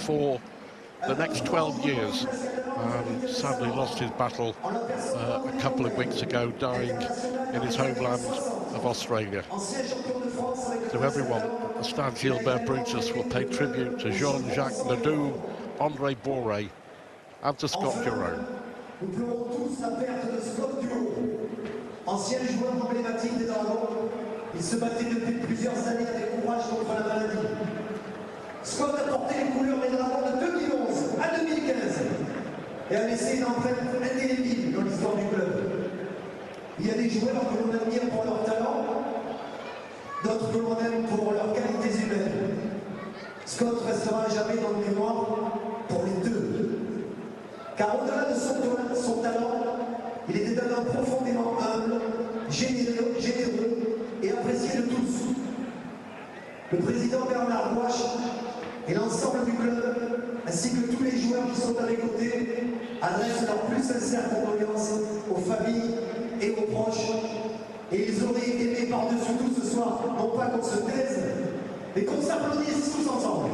for the next 12 years. Sadly lost his battle a couple of weeks ago, dying in his homeland of Australia. So everyone at the Stade Gilbert Brutus will pay tribute to Jean-Jacques Ledoux, André Boré, and to Scott Jerome. Nous pleurons tous la perte de Scott Jerome, ancien joueur emblématique des Dragons. Il se battait depuis plusieurs années avec courage contre la maladie. Scott a porté les couleurs des Dragons de 2011 à 2015 et a laissé une empreinte indélébile dans l'histoire du club. Il y a des joueurs que l'on admire pour leur talent, d'autres que l'on aime pour leurs qualités humaines. Scott restera à jamais dans le mémoire pour les deux. Car au-delà de son talent, il était un homme profondément humble, généreux et apprécié de tous. Le président Bernard Gouache et l'ensemble du club, ainsi que tous les joueurs qui sont à mes côtés, adressent leurs plus sincères condoléances aux familles et aux proches. Et ils auraient aimé par-dessus tout ce soir, non pas qu'on se taise, mais qu'on s'applaudisse tous ensemble.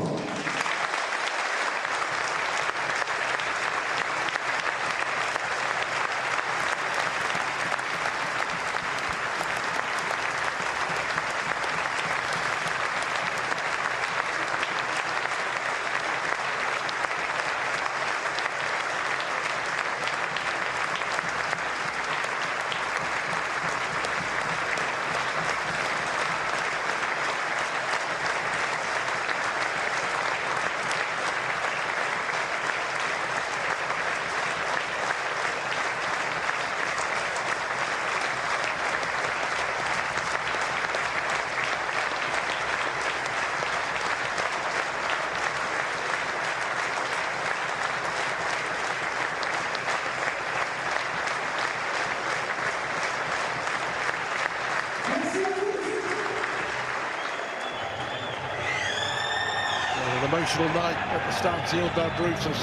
Emotional night at the Stade Gilbert Brutus,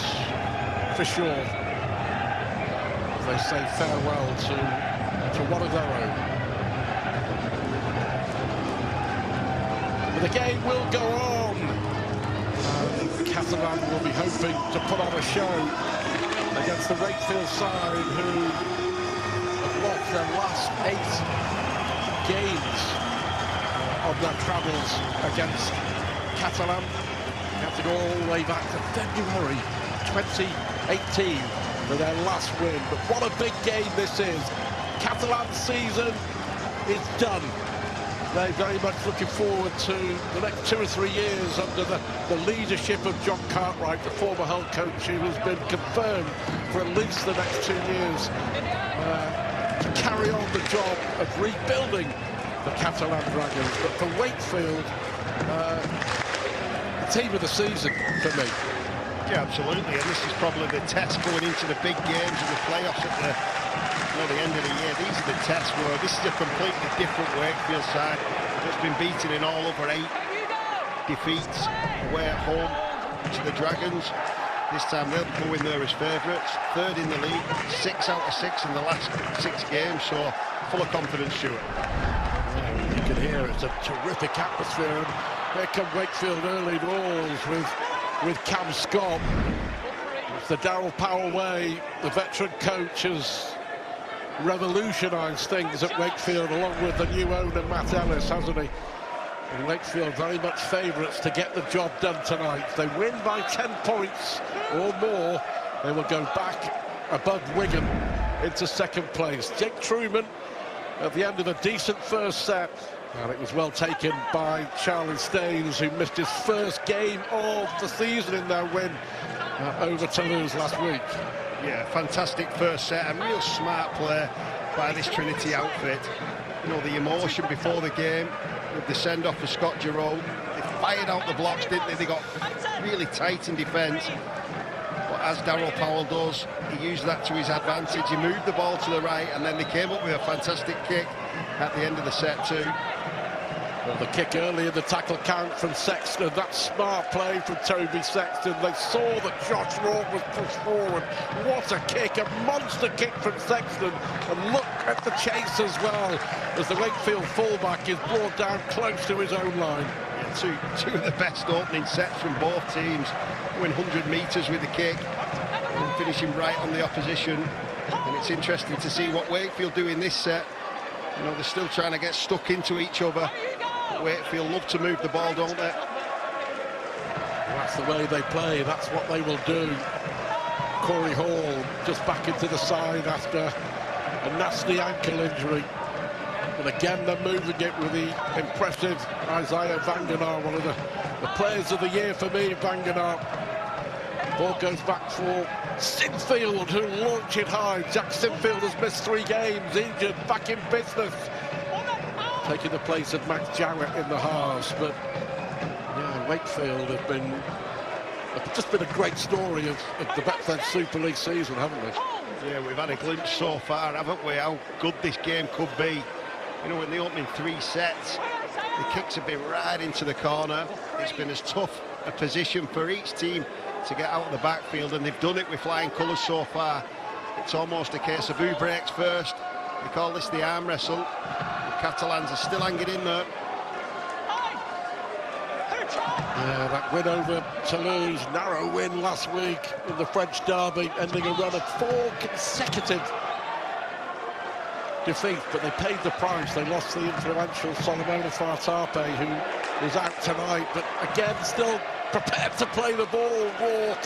for sure. They say farewell to one of their own. But the game will go on. Catalans will be hoping to put on a show against the Wakefield side, who have lost their last 8 games of their travels against Catalans. You have to go all the way back to February 2018 for their last win. But what a big game this is. Catalans' season is done. They're very much looking forward to the next 2 or 3 years under the leadership of John Cartwright, the former head coach, who has been confirmed for at least the next 2 years to carry on the job of rebuilding the Catalan Dragons. But for Wakefield, team of the season for me. Yeah, absolutely, and this is probably the test going into the big games and the playoffs at the end of the year. These are the tests where this is a completely different Wakefield side that's been beaten in all over 8 defeats away at home to the Dragons. This time they'll go in there as favourites, 3rd in the league, 6 out of 6 in the last 6 games, so full of confidence, Stuart. Yeah, you can hear it's a terrific atmosphere. Here come Wakefield early doors with Cam Scott. It's the Darryl Powell way. The veteran coach has revolutionised things at Wakefield, along with the new owner Matt Ellis, hasn't he? And Wakefield very much favourites to get the job done tonight. If they win by 10 points or more, they will go back above Wigan into 2nd place. Jake Truman at the end of a decent first set. And it was well taken by Charlie Staines, who missed his first game of the season in their win over Toulouse last week. Yeah, fantastic first set, and real smart play by this Trinity outfit. You know, the emotion before the game with the send-off for Scott Jerome. They fired out the blocks, didn't they? They got really tight in defence. But as Darryl Powell does, he used that to his advantage. He moved the ball to the right, and then they came up with a fantastic kick at the end of the set too. Well, the kick early in the tackle count from Sexton, that smart play from Toby Sexton. They saw that Josh Rourke was pushed forward. What a kick, a monster kick from Sexton. And look at the chase as well, as the Wakefield fullback is brought down close to his own line. Yeah, two of the best opening sets from both teams. going 100 metres with the kick and finishing right on the opposition. And it's interesting to see what Wakefield do in this set. You know, they're still trying to get stuck into each other. Wakefield love to move the ball, don't they? That's the way they play, that's what they will do. Corey Hall just back into the side after a nasty ankle injury. And again, they're moving it with the impressive Isaiah Vangenaar, one of the players of the year for me, Vangenaar. Ball goes back for Sinfield, who launched it high. Jack Sinfield has missed 3 games, injured, back in business. Taking the place of Max Jarrett in the halves, but yeah, Wakefield have just been a great story of the Betfred Super League season, haven't they? Yeah, we've had a glimpse so far, haven't we, how good this game could be. You know, in the opening 3 sets, the kicks have been right into the corner. It's been as tough a position for each team to get out of the backfield, and they've done it with flying colours so far. It's almost a case of who breaks first. They call this the arm wrestle. The Catalans are still hanging in there. Yeah, that win over Toulouse, narrow win last week in the French derby, ending a run of 4 consecutive defeats, but they paid the price. They lost the influential Solomona Fartape, who is out tonight, but again, still prepared to play the ball, walk.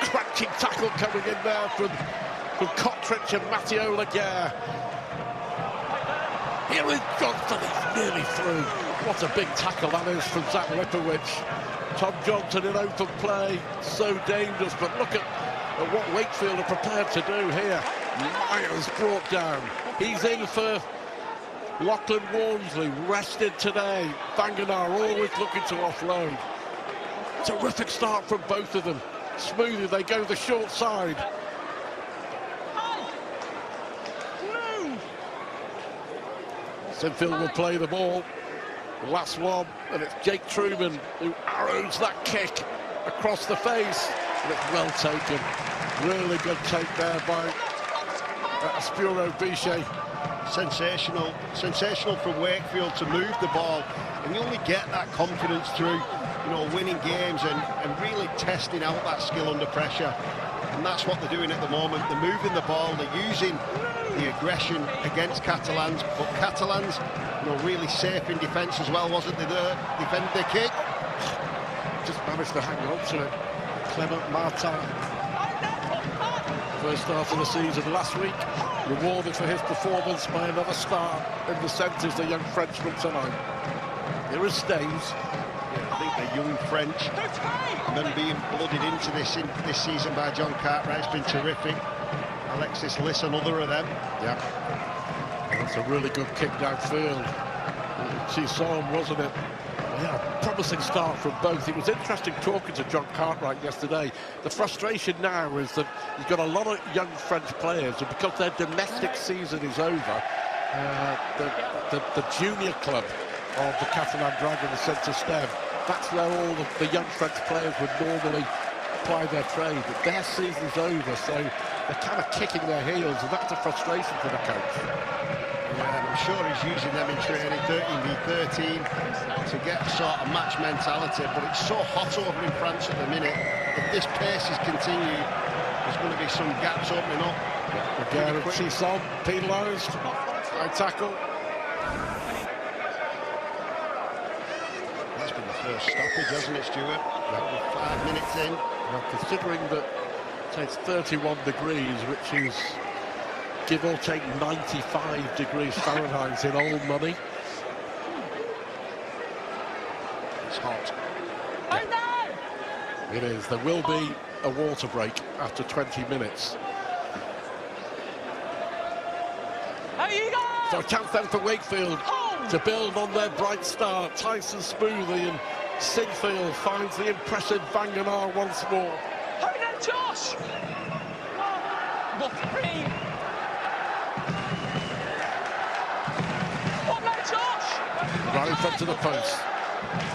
Crunching tackle coming in there from Kotrich and Matteo Laguerre. Here is Johnston, he's nearly through. What a big tackle that is from Zach Lipowicz. Tom Johnson in open play, so dangerous, but look at what Wakefield are prepared to do here. Myers brought down. He's in for Lachlan Walmsley, rested today. Vangenaar always looking to offload. Terrific start from both of them. Smoothly, they go the short side. Sinfield will play the ball. The last one, and it's Jake Truman who arrows that kick across the face. And it's well taken. Really good take there by Aspuro Bichet. Sensational from Wakefield to move the ball, and you only get that confidence through, you know, winning games and really testing out that skill under pressure. And that's what they're doing at the moment. They're moving the ball, they're using the aggression against Catalans, but Catalans, you know, really safe in defence as well, wasn't they? There, defended their kick. Just managed to hang on to it. Clement Martin. First start of the season last week, rewarded for his performance by another start in the centres, the young Frenchman tonight. Here is Staines. Yeah, I think the young French, and then being blooded into this season by John Cartwright's been terrific. Alexis Liss, another of them. Yeah, that's a really good kick downfield. She saw him, wasn't it? Yeah, promising start from both. It was interesting talking to John Cartwright yesterday. The frustration now is that he's got a lot of young French players, and because their domestic season is over, the junior club of the Catalan Dragon, the Centre Stem, that's where all the young French players would normally apply their trade. But their season's over, so they're kind of kicking their heels, and that's a frustration for the coach. Yeah, and I'm sure he's using them in training, 13v13, to get sort of match mentality, but it's so hot over in France at the minute. If this pace is continued, there's going to be some gaps opening up. Again, Chisson penalised, high tackle. That's been the first stoppage, hasn't it, Stuart? 5 minutes in. Well, considering that it's 31 degrees, which is give or take 95 degrees Fahrenheit in old money. It's hot. Yeah. It is. There will be a water break after 20 minutes. So a chance then for Wakefield to build on their bright start. Tyson Smoothie and Sinfield finds the impressive Vangenaar once more. Josh! Right in front of the post.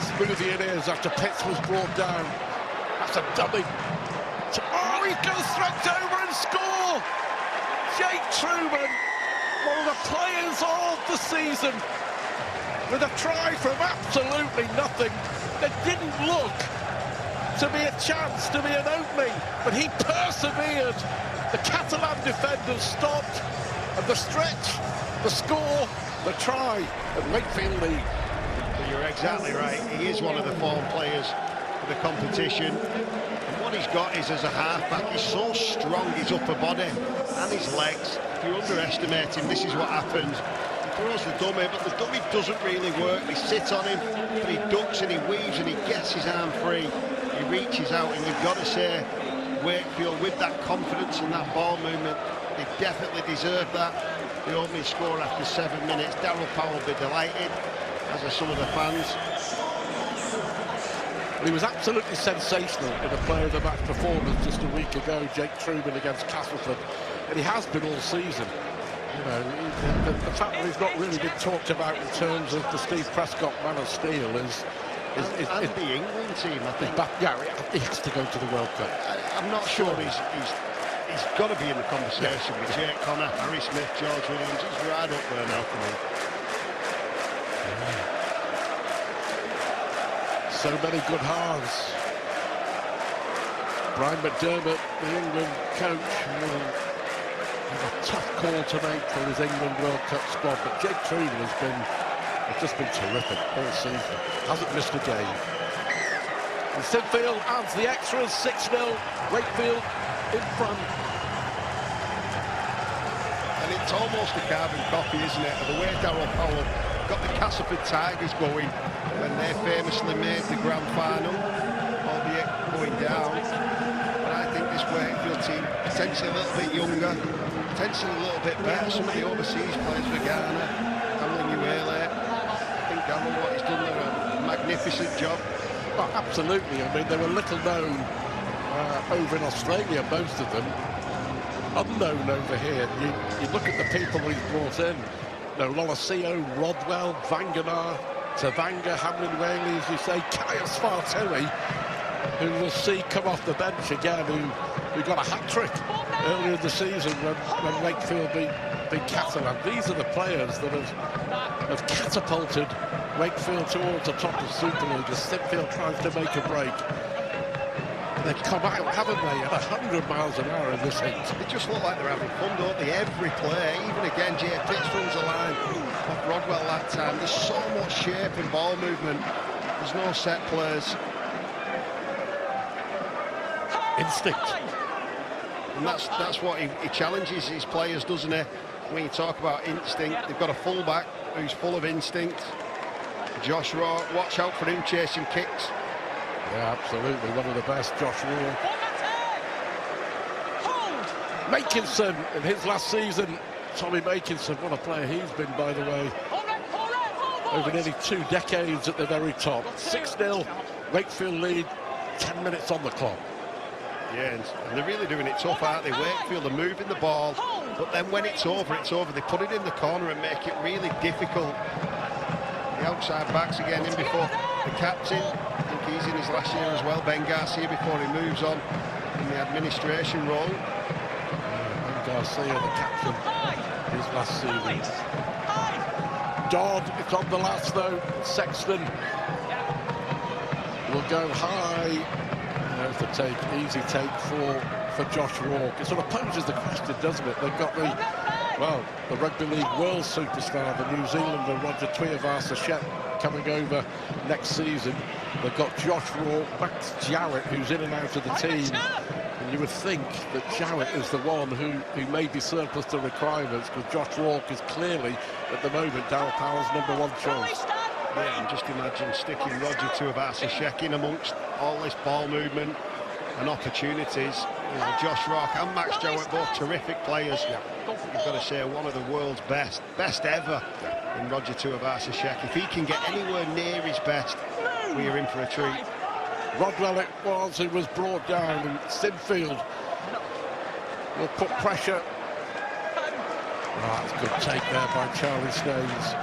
Smoothie it is after Pitts was brought down. That's a dummy. Oh, he goes straight over and score! Jake Truman, one of the players of the season, with a try from absolutely nothing. That didn't look to be a chance, to be an opening, but he persevered. The Catalan defenders stopped, and the stretch, the score, the try, and Wakefield lead. You're exactly right. He is one of the form players for the competition. And what he's got is, as a halfback, he's so strong, his upper body and his legs. If you underestimate him, this is what happens. He throws the dummy, but the dummy doesn't really work. They sit on him, but he ducks and he weaves and he gets his arm free. He reaches out, and you've got to say, Wakefield, with that confidence and that ball movement, they definitely deserve that. The opening score after 7 minutes. Darryl Powell will be delighted, as are some of the fans. He was absolutely sensational in a player of the match performance just a week ago, Jake Truman against Castleford, and he has been all season. You know, the fact that he's not really been talked about in terms of the Steve Prescott Man of Steel is the England team, I think. Yeah, he has to go to the World Cup. I'm not sure he's got to be in the conversation with Jake Connor, Harry Smith, George Williams. He's right up there now for me. So many good halves. Brian McDermott, the England coach, will have a tough call to make for his England World Cup squad, but Jake Truman has just been terrific all season. Hasn't missed a game. And Sinfield adds the extras, 6-0. Wakefield in front. And it's almost a carbon copy, isn't it, of the way Darryl Powell got the Castleford Tigers going when they famously made the grand final, albeit going down. But I think this Wakefield team, potentially a little bit younger, potentially a little bit better. Some of the overseas players for Ghana, Hamlin Uele. I think Darryl, what he's done there, a magnificent job. Well, absolutely. I mean, they were little known over in Australia, most of them. Unknown over here. You look at the people he's brought in. You know, Lolosio, Rodwell, Vanganar, Tavanga, Hamlin Whaley, as you say, Caius Fartui, who we'll see come off the bench again, who got a hat-trick earlier in the season when Wakefield beat Catalan. These are the players that have catapulted Wakefield towards the top of Super League as Sinfield tries to make a break. They've come out, haven't they, at 100 miles an hour in this heat. They just look like they're having fun, don't they? Every play, even again, Jay Pitts runs a line off Rodwell that time. There's so much shape and ball movement. There's no set plays. Instinct. And that's what he challenges his players, doesn't he? When you talk about instinct, they've got a full-back who's full of instinct. Josh Rourke, watch out for him chasing kicks. Yeah, absolutely. One of the best, Josh Rourke. Makinson in his last season. Tommy Makinson, what a player he's been, by the way. Over nearly 2 decades at the very top. 6-0, Wakefield lead, 10 minutes on the clock. Yeah, and they're really doing it tough, aren't they? Wakefield are moving the ball, but then when it's over, it's over. They put it in the corner and make it really difficult. The outside backs again in before the captain. I think he's in his last year as well, Ben Garcia, before he moves on in the administration role. Ben Garcia, the captain, his last season. Dodd, it's on the last though. Sexton will go high. There's the take, easy take for Josh Rourke. It sort of poses the question, doesn't it? They've got the Rugby League world superstar, the New Zealander Roger Tuivasa-Sheck, coming over next season. They've got Josh Rourke, Max Jowett, who's in and out of the team. And you would think that Jowett is the one who may be surplus to requirements, because Josh Rourke is clearly, at the moment, Darryl Powell's #1 choice. Yeah, and just imagine sticking Roger Tuivasa-Sheck in amongst all this ball movement and opportunities. You know, Josh Rourke and Max Jowett, both terrific players. You've got to say one of the world's best ever in Roger Tuivasa-Sheck. If he can get anywhere near his best, we're in for a treat. Rodwell it was who was brought down, and Sinfield will put pressure. Oh, that's a good take there by Charlie Staines.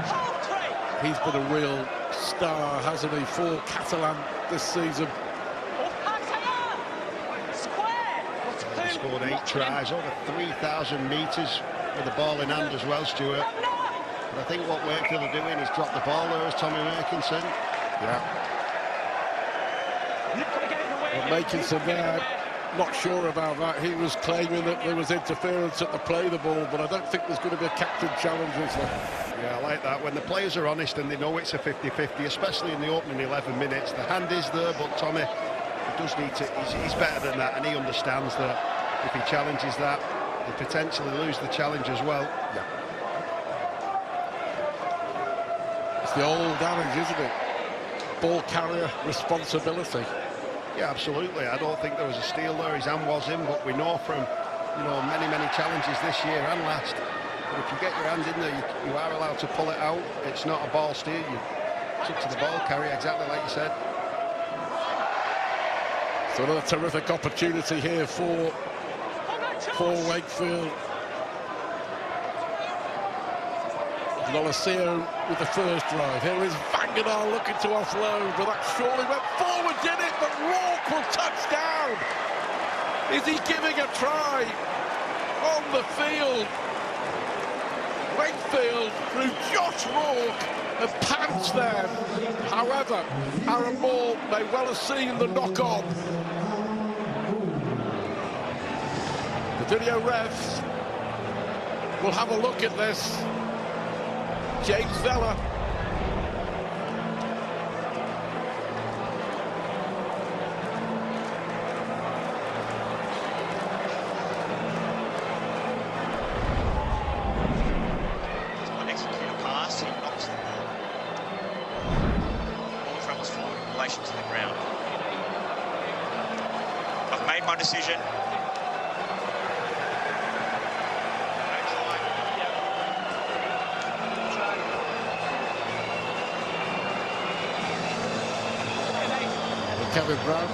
He's been a real star, hasn't he, for Catalan this season. He scored 8 tries, over 3,000 metres with the ball in hand as well, Stuart. But I think what Wakefield are doing is drop the ball there as Tommy Makinson. Yeah. What Makinson there, not sure about that. He was claiming that there was interference at the play of the ball, but I don't think there's going to be a captain challenge, is there? Yeah, I like that. When the players are honest and they know it's a 50-50, especially in the opening 11 minutes, the hand is there, but Tommy does need to, he's better than that, and he understands that if he challenges that, he potentially lose the challenge as well. Yeah. It's the old adage, isn't it? Ball carrier responsibility. Yeah, absolutely. I don't think there was a steal there. His hand was in, but we know from, many challenges this year and last, that if you get your hand in there, you are allowed to pull it out. It's not a ball steal. It's up to the ball carrier, exactly like you said. So another terrific opportunity here for Wakefield. Lolosio with the first drive. Here is Vangenaar looking to offload, but that surely went forward, did it? But Rourke will touch down. Is he giving a try on the field? Wakefield through Josh Rourke and pants them. However, Aaron Moore may well have seen the knock-on. The video refs will have a look at this. James Vella. Someone execute a pass and knocks the ball. Ball travels forward in relation to the ground. I've made my decision. Kevin Brown. I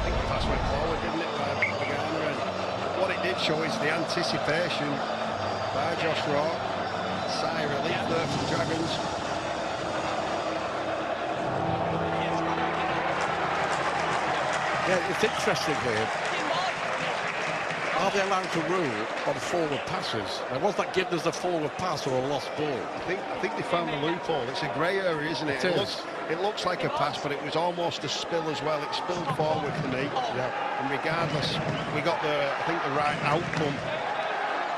think the pass went forward, didn't it, by Pagana? And what it did show is the anticipation by Josh Rourke. Sigh of relief there from Dragons. Yeah, it's interesting here. Are they allowed to rule on forward passes? Now, was that given as a forward pass or a lost ball? I think they found the loophole. It's a grey area, isn't it? It looks like a pass, but it was almost a spill as well. It spilled forward for me. Yeah. And regardless, we got the right outcome.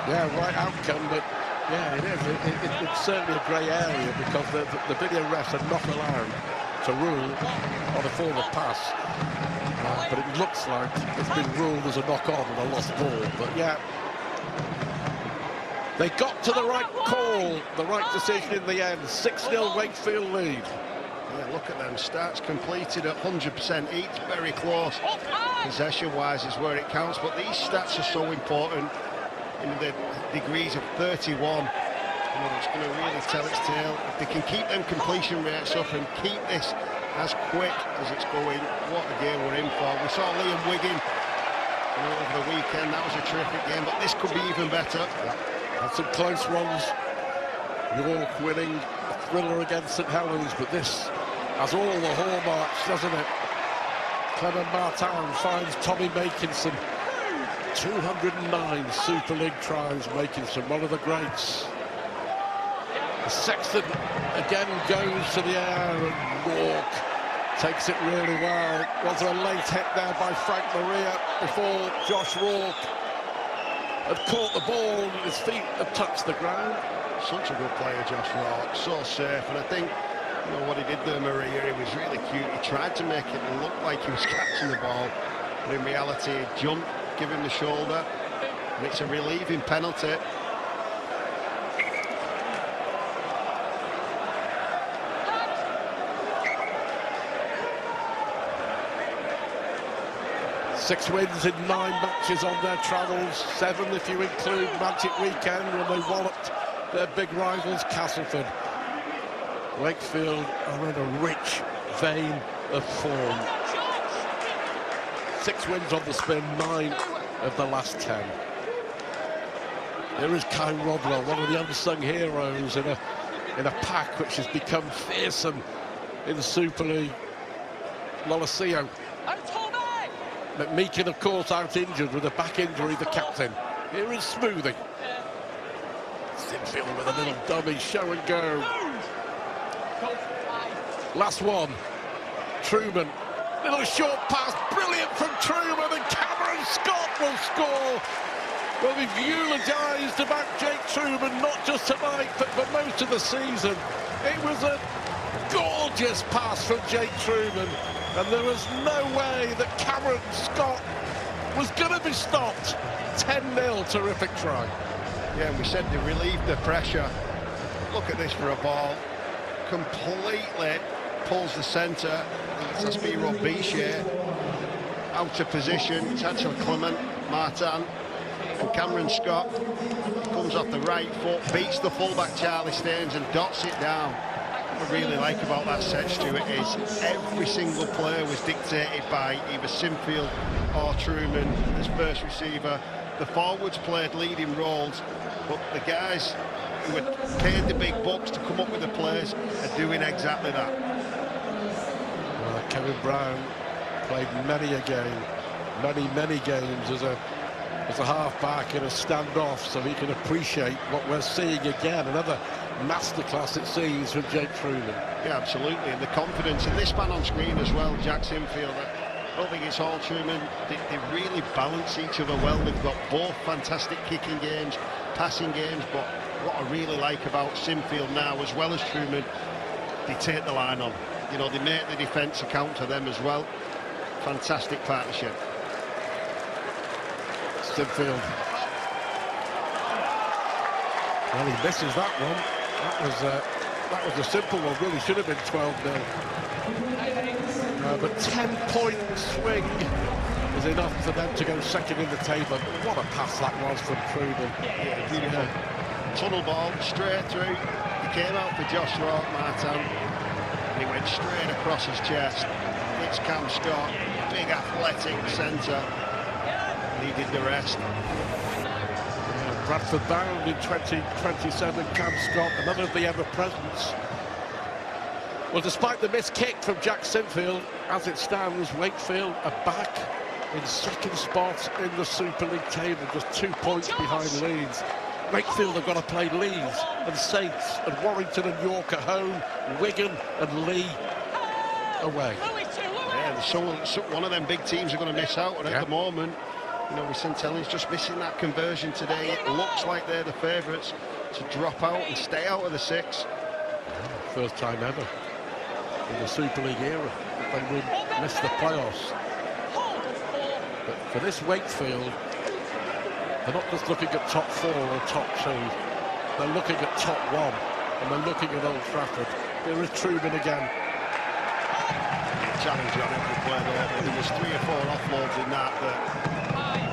Yeah, right outcome, but yeah, it is. It's certainly a grey area because the video refs are not allowed to rule on a forward pass. But it looks like it's been ruled as a knock-on and a lost ball. But yeah, they got to the right call, the right decision in the end. 6-0 Wakefield lead. Yeah, look at them stats completed at 100% each, very close. Possession-wise is where it counts, but these stats are so important in the degrees of 31. It's going to really tell its tale. If they can keep them completion rates up and keep this as quick as it's going, what a game we're in for. We saw Liam Wiggin over the weekend. That was a terrific game, but this could be even better. Had some close ones. York winning a thriller against St Helens, but this has all the hallmarks, doesn't it? Clement Martin finds Tommy Makinson. 209 Super League tries, Makinson, one of the greats. Sexton again goes to the air and Rourke takes it really well. Was there a late hit there by Frank Maria before Josh Rourke had caught the ball and his feet had touched the ground? Such a good player, Josh Rourke, so safe. And I think, what he did there, Maria, he was really cute. He tried to make it look like he was catching the ball, but in reality, he jumped, give him the shoulder, and it's a relieving penalty. Six wins in 9 matches on their travels, 7 if you include Magic Weekend when they walloped their big rivals Castleford. Wakefield are in a rich vein of form. 6 wins on the spin, 9 of the last 10. Here is Kai Rodwell, one of the unsung heroes in a pack which has become fearsome in the Super League. Lolosio. McMeekin, of course, out injured with a back injury, the captain. Here is Smoothing. Sinfield with a little dummy, show and go. Last one. Truman Little short pass, brilliant from Truman, and Cameron Scott will score. Well, we've eulogised about Jake Truman, not just tonight, but for most of the season. It was a gorgeous pass from Jake Truman, and there was no way that Cameron Scott was going to be stopped. 10-0, terrific try. Yeah, and we said they relieved the pressure. Look at this for a ball. Completely pulls the centre. It's Aspiro Bichir out of position. It's actually Clement Martin. And Cameron Scott comes off the right foot, beats the fullback Charlie Staines and dots it down. What I really like about that set, Stuart, is every single player was dictated by either Sinfield or Truman as first receiver. The forwards played leading roles, but the guys who had paid the big bucks to come up with the plays are doing exactly that. Well, Kevin Brown played many a game, many games as a half-back in a standoff, so he can appreciate what we're seeing again. Another masterclass, it seems, from Jake Truman. Yeah, absolutely, and the confidence, and this man on screen as well, Jack Sinfield. I don't think it's all Truman. They really balance each other well. They've got both fantastic kicking games, passing games, but what I really like about Sinfield now, as well as Truman, they take the line on. You know, they make the defence account to them as well. Fantastic partnership. Sinfield. Well, he misses that one. That was a simple one. Really should have been 12-0. But 10-point swing is enough for them to go second in the table. What a pass that was from Truman. Yeah, beautiful. Tunnel ball straight through. He came out for Josh Martin, and he went straight across his chest. It's Cam Scott, big athletic centre. He did the rest. Bradford bound in 2027. Cam Scott, another of the ever-presents. Well, despite the missed kick from Jack Sinfield, as it stands, Wakefield are back in second spot in the Super League table, just 2 points behind Leeds. Wakefield have got to play Leeds and Saints and Warrington and York at home, Wigan and Lee away. Yeah, so one of them big teams are going to miss out, and at the moment, you know, St Helens just missing that conversion today. It looks like they're the favourites to drop out and stay out of the six. First time ever in the Super League era they would miss the playoffs. But for this Wakefield, they're not just looking at top 4 or top 2. They're looking at top 1, and they're looking at Old Trafford. There is Truman again. Challenge on every play there. There was 3 or 4 offloads in that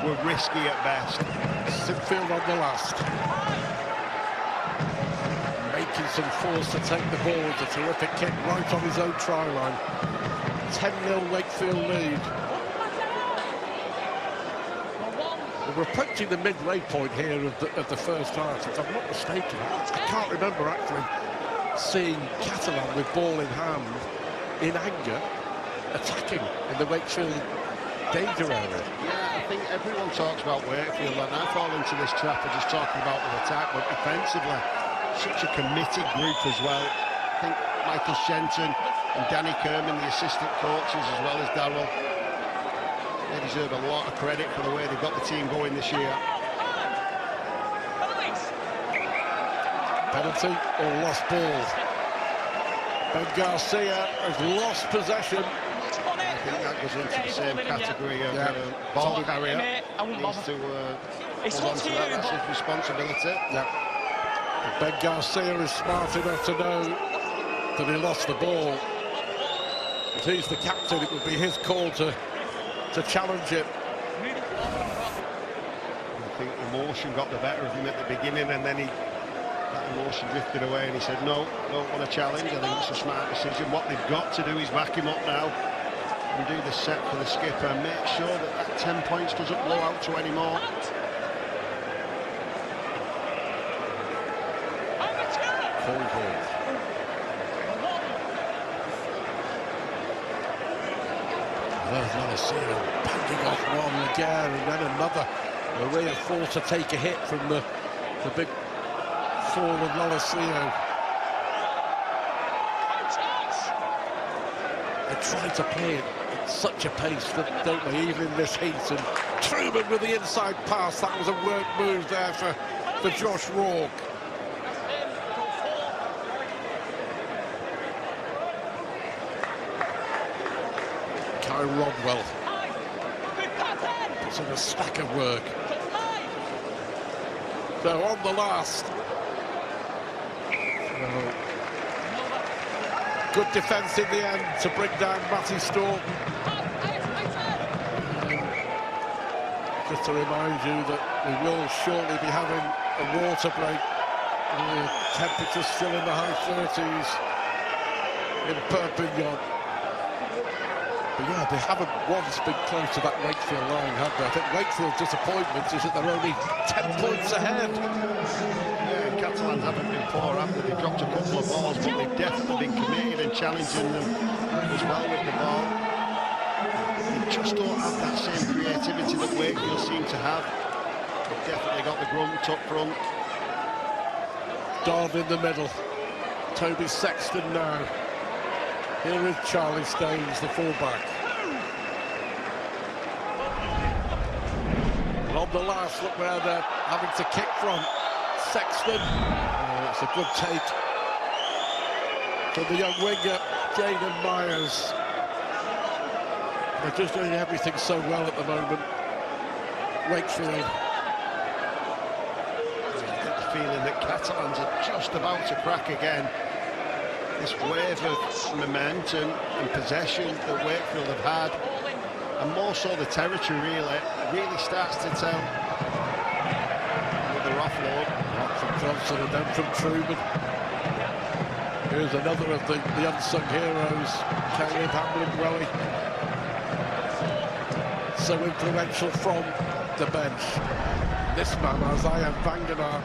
were risky at best. Sinfield on the last. Making some force to take the ball. It's a terrific kick right on his own try line. 10-0 Wakefield lead. We're approaching the midway point here of the first half. If I'm not mistaken, I can't remember actually seeing Catalan with ball in hand, in anger, attacking in the Wakefield danger area. Yeah, I think everyone talks about Wakefield, and I fall into this trap of just talking about the attack, but defensively, such a committed group as well. I think Michael Shenton and Danny Kerman, the assistant coaches, as well as Darryl, they deserve a lot of credit for the way they've got the team going this year. Penalty or lost ball? Ben Garcia has lost possession. I think that goes into the same category of ball carrier. Needs to hold on to that. That's his responsibility. Ben Garcia is smart enough to know that he lost the ball. If he's the captain, it would be his call to challenge it. I think emotion got the better of him at the beginning, and then that emotion drifted away, and he said, no, don't want to challenge. I think it's a smart decision. What they've got to do is back him up now and do the set for the skipper and make sure that 10 points doesn't blow out to any more. There's Loliseo banging off one again, and then another. Maria forced to take a hit from the big forward Loliseo. They tried to play it such a pace, don't they, even in this heat. And Truman with the inside pass, that was a work move there for Josh Rourke. Kai Rodwell puts in a stack of work. So on the last, good defence in the end to bring down Matty Storm. Just to remind you that we will shortly be having a water break. The temperature's still in the high 30s in Perpignan. But yeah, they haven't once been close to that Wakefield line, have they? I think Wakefield's disappointment is that they're only 10 points ahead. Yeah, Catalans haven't been poor after they dropped a couple of balls, but they've definitely been committed and challenging them as well with the ball. They just don't have that same creativity that Wakefield seem to have. They've definitely got the grunt up front. Dodd in the middle. Toby Sexton now. Here is Charlie Staines, the fullback. And on the last, look where they're having to kick from. Sexton. Oh, it's a good take from the young winger, Jaden Myers. They're just doing everything so well at the moment. Wakefield. I get the feeling that Catalans are just about to crack again. This wave of momentum and possession that Wakefield have had, and more so the territory really starts to tell with their offload. From Johnson and then from Truman. Here's another of the unsung heroes, Caleb Hamlin-Welly. So influential from the bench. This man, Isaiah Vangenaar.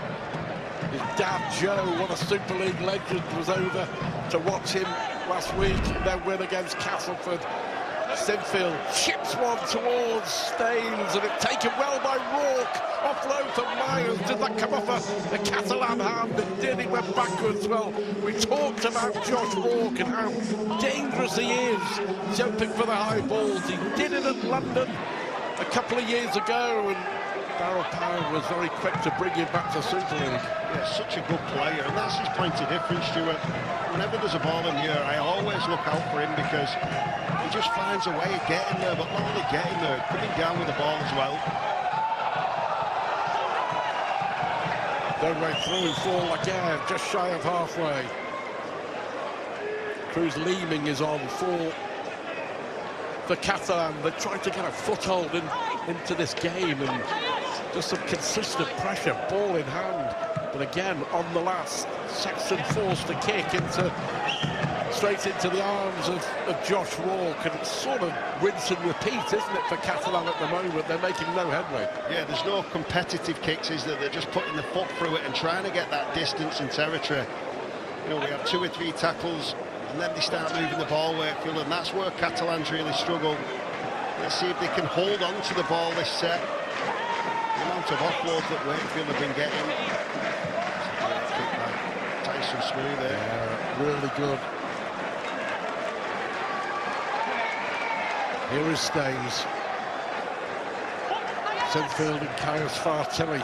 His dad, Joe, what a Super League legend, was over to watch him last week in their win against Castleford. Sinfield chips one towards Staines, and it's taken well by Rourke. Offload to Myers. Did that come off a Catalan hand? It did. He went backwards. Well, we talked about Josh Rourke and how dangerous he is jumping for the high balls. He did it at London a couple of years ago, and Darryl Pound was very quick to bring him back to Super League. Yeah, such a good player, and that's his point of difference, Stuart. Whenever there's a ball in the air, I always look out for him because he just finds a way of getting there, but not only getting there, coming down with the ball as well. Their way through for Laguerre, just shy of halfway. Cruz Leeming is on for the Catalan. They're trying to get a foothold into this game, and just some consistent pressure, ball in hand. But again, on the last, Sexton forced the kick straight into the arms of Josh Rourke, and it's sort of rinse and repeat, isn't it, for Catalan at the moment? They're making no headway. Yeah, there's no competitive kicks, is there? They're just putting the foot through it and trying to get that distance and territory. You know, we have 2 or 3 tackles, and then they start moving the ball, Wakefield, and that's where Catalans really struggle. Let's see if they can hold on to the ball this set. The amount of offloads that Wakefield have been getting. Tyson Smooth there. Yeah, really good. Here is Staines. Sinfield and Caius Fartilli.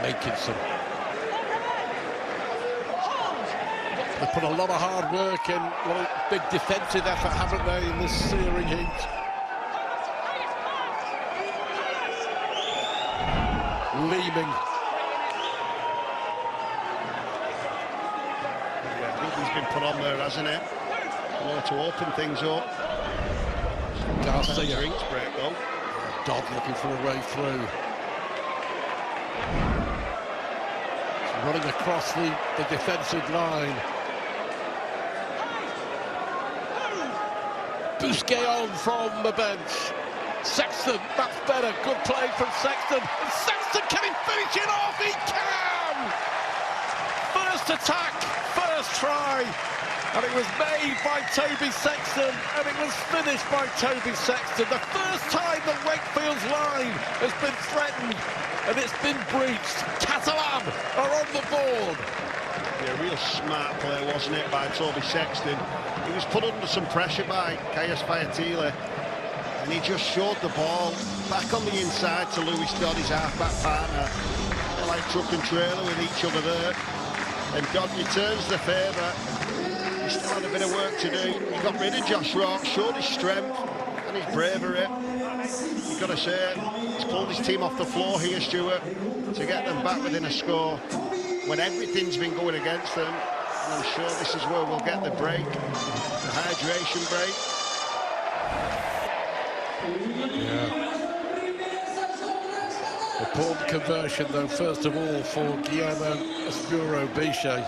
Making some. They put a lot of hard work in, a big defensive effort, haven't they, in this searing heat? Leeming. Yeah, I think he's been put on there, hasn't he? You know, to open things up. Garcia. Drinks break though. Dodd looking for a way through. It's running across the defensive line. Bousquet on from the bench. Sexton, that's better. Good play from Sexton. And Sexton, can he finish it off? He can! First attack, first try. And it was made by Toby Sexton, and it was finished by Toby Sexton. The first time that Wakefield's line has been threatened, and it's been breached. Catalan are on the board. Yeah, a real smart play, wasn't it, by Toby Sexton. He was put under some pressure by Kayas Fayatile, and he just showed the ball back on the inside to Lewis Dodd, his half-back partner. They're like truck and trailer with each other there. And Dodd returns the favour. He still had a bit of work to do. He got rid of Josh Rock, showed his strength and his bravery. You've got to say, he's pulled his team off the floor here, Stuart, to get them back within a score when everything's been going against them. And I'm sure this is where we'll get the break, the hydration break. Yeah. Important conversion, though, first of all, for Guillermo Espuro Biche.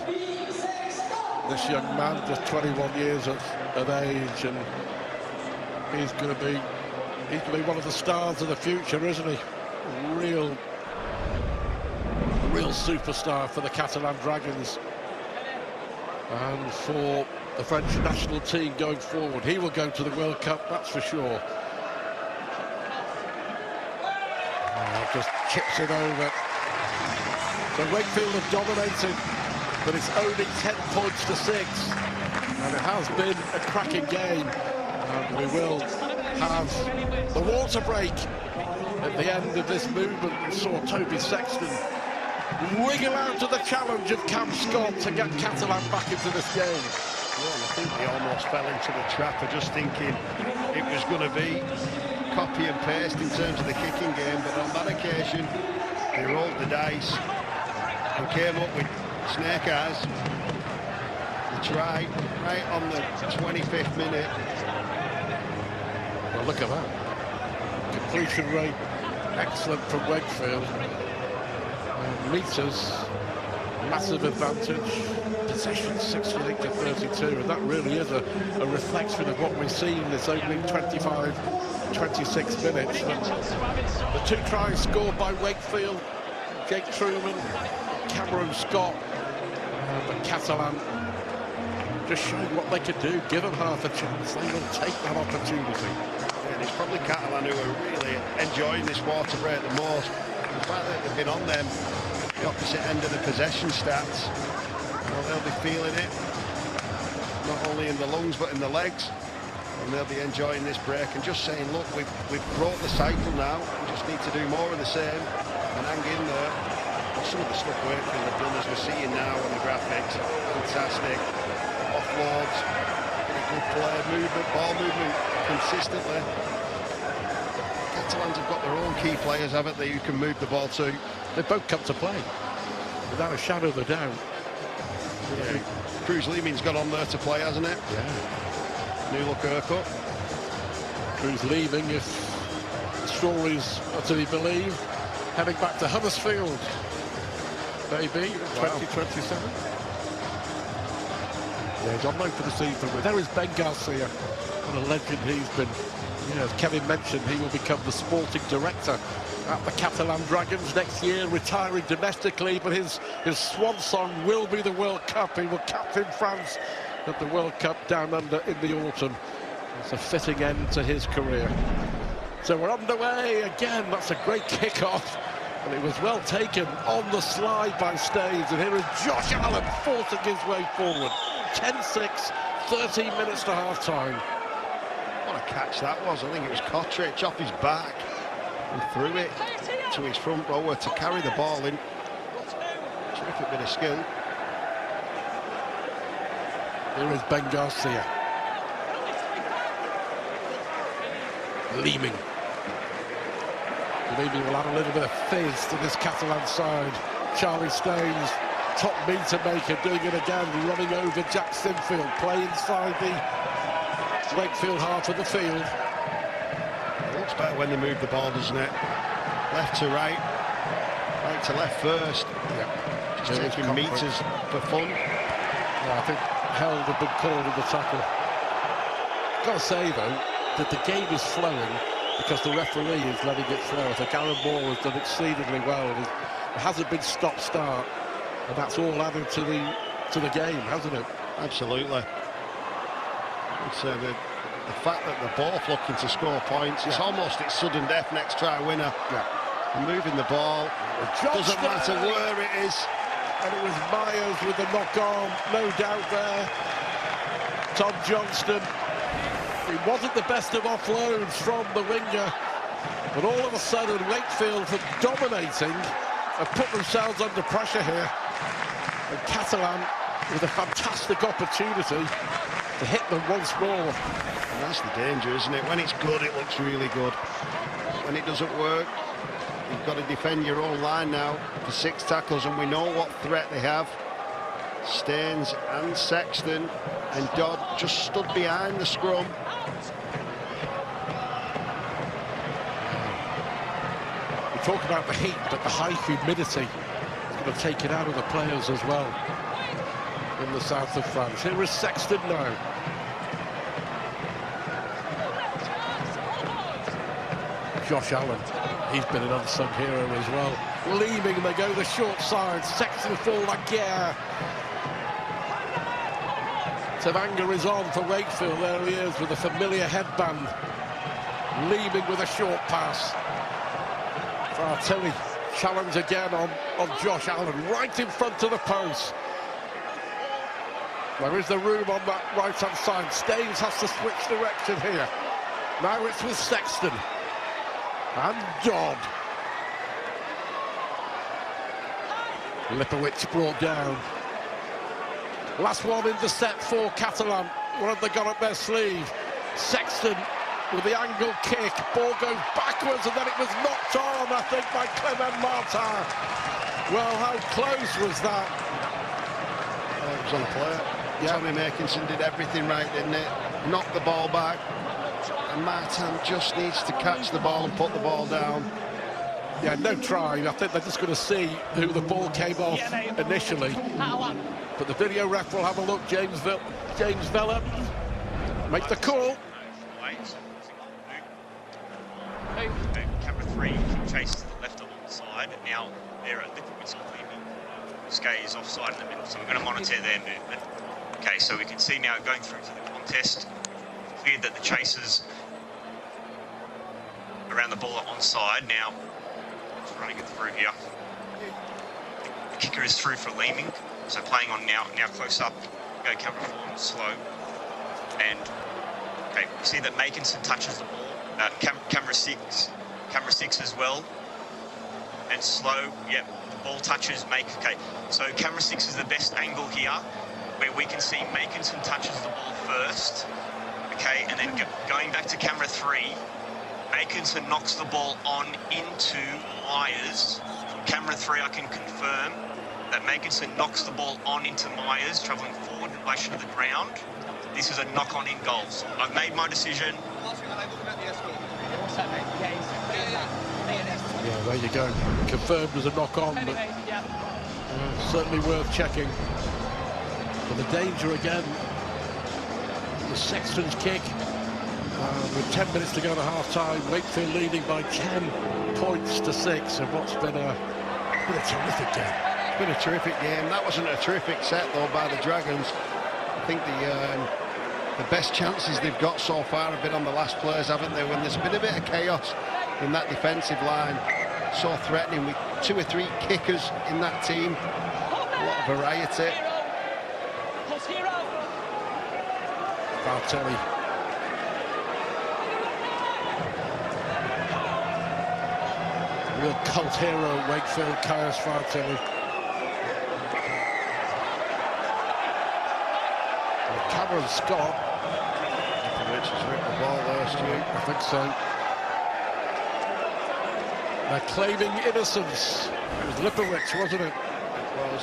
This young man, just 21 years of age, and he's going to be one of the stars of the future, isn't he? Real superstar for the Catalan Dragons and for the French national team going forward. He will go to the World Cup, that's for sure. Just chips it over. So Wakefield have dominated, but it's only 10 points to 6, and it has been a cracking game. And we will have the water break at the end of this movement. We saw Toby Sexton wriggle out to the challenge of Cam Scott to get Catalan back into this game. Well, I think they almost fell into the trap of just thinking it was going to be copy and paste in terms of the kicking game, but on that occasion they rolled the dice and came up with snake eyes. The try right on the 25th minute. Well, look at that. Completion rate excellent from Wakefield. Meters, massive advantage. Possession 68 to 32, and that really is a reflection of what we've seen this opening 25-26 minutes. The two tries scored by Wakefield, Jake Truman, Cameron Scott, but Catalan just showed what they could do. Give them half a chance, they will take that opportunity. And it's probably Catalan who are really enjoying this water break the most. The fact that they've been on them, the opposite end of the possession stats, well, they'll be feeling it, not only in the lungs but in the legs, and they'll be enjoying this break and just saying, look, we've brought the cycle now, we just need to do more of the same and hang in there. Well, some of the stuff Wakefield have done, as we're seeing now on the graphics, fantastic. Offloads, good play, movement, ball movement consistently. Catalans have got their own key players, haven't they, who can move the ball too. They've both come to play, without a shadow of a doubt. Yeah. Cruz Leeming's got on there to play, hasn't it? Yeah. New look haircut. Cruz leaving, if the stories are to be believed, heading back to Huddersfield, maybe, in 2027. Yeah, he's on loan for the season. There is Ben Garcia, what a legend he's been. You know, as Kevin mentioned, he will become the sporting director at the Catalan Dragons next year, retiring domestically, but his swan song will be the World Cup. He will captain France at the World Cup down under in the autumn. It's a fitting end to his career. So we're underway again. That's a great kick-off, and it was well taken on the slide by Staines. And here is Josh Allen forcing his way forward. 10-6, 13 minutes to half-time. What a catch that was. I think it was Kotric off his back and threw it to his front rower to carry the ball in. Terrific bit of skill. Here is Ben Garcia. Leeming. Leeming will add a little bit of fizz to this Catalan side. Charlie Staines, top meter maker, doing it again, running over Jack Sinfield, play inside the Wakefield half of the field. It looks better when they move the ball, doesn't it? Left to right, right to left first. Yeah. Just taking meters for fun. Yeah, I think held a big call in the tackle. Got to say though that the game is flowing because the referee is letting it flow. I think Aaron Moore has done exceedingly well. It hasn't been stop-start, and that's all added to the game, hasn't it? Absolutely. It's the fact that they're both looking to score points. It's almost its sudden death, next try winner. Yeah. And moving the ball, doesn't matter where it is. and it was Myers with the knock-on, no doubt there. Tom Johnston, he wasn't the best of offloads from the winger, but all of a sudden Wakefield, for dominating, have put themselves under pressure here. And Catalan with a fantastic opportunity to hit them once more. And that's the danger, isn't it? When it's good, it looks really good. When it doesn't work, you've got to defend your own line now for 6 tackles, and we know what threat they have. Staines and Sexton, and Dodd just stood behind the scrum. We talk about the heat, but the high humidity is going to take it out of the players as well in the south of France. Here is Sexton now. Josh Allen, he's been an unsung hero as well. Leaving, they go the short side. Sexton full like yeah. Tavanga is on for Wakefield. There he is with a familiar headband. Leaving with a short pass. Fartelli challenge again on Josh Allen, right in front of the post. There is the room on that right-hand side. Staines has to switch direction here. Now it's with Sexton. And Dodd. Lipowicz brought down. Last one in the set for Catalan. What have they got up their sleeve? Sexton with the angle kick. Ball goes backwards, and then it was knocked on, I think, by Clement Martin. Well, how close was that? It was on the player. Yeah. Tommy Makinson did everything right, didn't it? Knocked the ball back. And Martin just needs to catch the ball and put the ball down. Yeah, no try. I think they're just going to see who the ball came off initially. But the video ref will have a look. James Vella, make the call. Camera 3 chases the left along the side. Now they're at Lipowicz claiming Skye is offside in the middle, so we're going to monitor their movement. Okay, so we can see now going through to the contest, clear that the chasers around the ball are onside. Now, just running it through here. The kicker is through for Leeming, so playing on now close up. Go camera 4 slow, and okay, we see that Makinson touches the ball. Camera 6 as well, and slow. Yep, the ball touches okay. So camera 6 is the best angle here, where we can see Makinson touches the ball first. Okay, and then going back to camera 3, Makinson knocks the ball on into Myers. From camera 3, I can confirm that Makinson knocks the ball on into Myers, travelling forward in relation to the ground. This is a knock-on in goals. I've made my decision. Yeah, there you go. Confirmed as a knock-on, but certainly worth checking. But the danger again, the Sexton's kick. With 10 minutes to go to half-time, Wakefield leading by 10 points to 6 in what's been a terrific game. It's been a terrific game. That wasn't a terrific set, though, by the Dragons. I think the best chances they've got so far have been on the last players, haven't they? When there's been a bit of chaos in that defensive line, so threatening with 2 or 3 kickers in that team. A lot of variety. Fartelli. Real cult hero, Wakefield, Caius Fartelli. Cameron Scott. Rich has ripped the ball there, Stu. I think so. They're claiming innocence. It was Lipowicz, wasn't it? It was.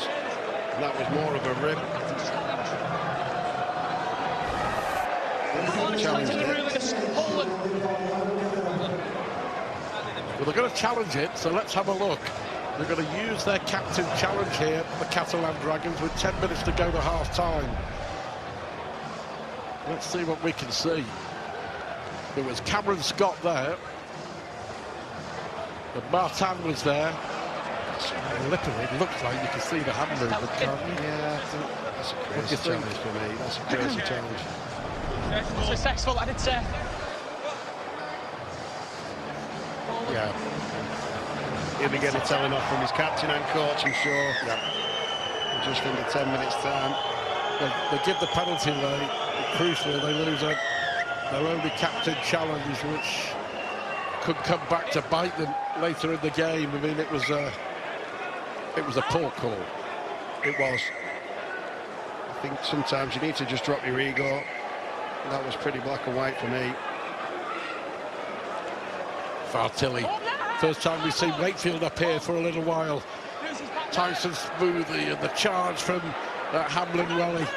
And that was more of a rip. Well, they're going to challenge it, so let's have a look. They're going to use their captain challenge here, the Catalan Dragons, with 10 minutes to go to half-time. Let's see what we can see. There was Cameron Scott there. But Martin was there. Literally, it looks like you can see the hand movement, can't you? Yeah, I think that's a crazy challenge for me. That's a crazy challenge. Successful, I did say. Yeah. He'll be getting a telling off from his captain and coach, I'm sure. Yeah. just under 10 minutes time. They give the penalty away, crucially they lose their only captain challenge, which could come back to bite them later in the game. I mean, it was a poor call. It was. I think sometimes you need to just drop your ego. That was pretty black and white for me. Fartilli, first time we've seen Wakefield up here for a little while. Tyson Smoothie and the charge from Hamlin Raleigh.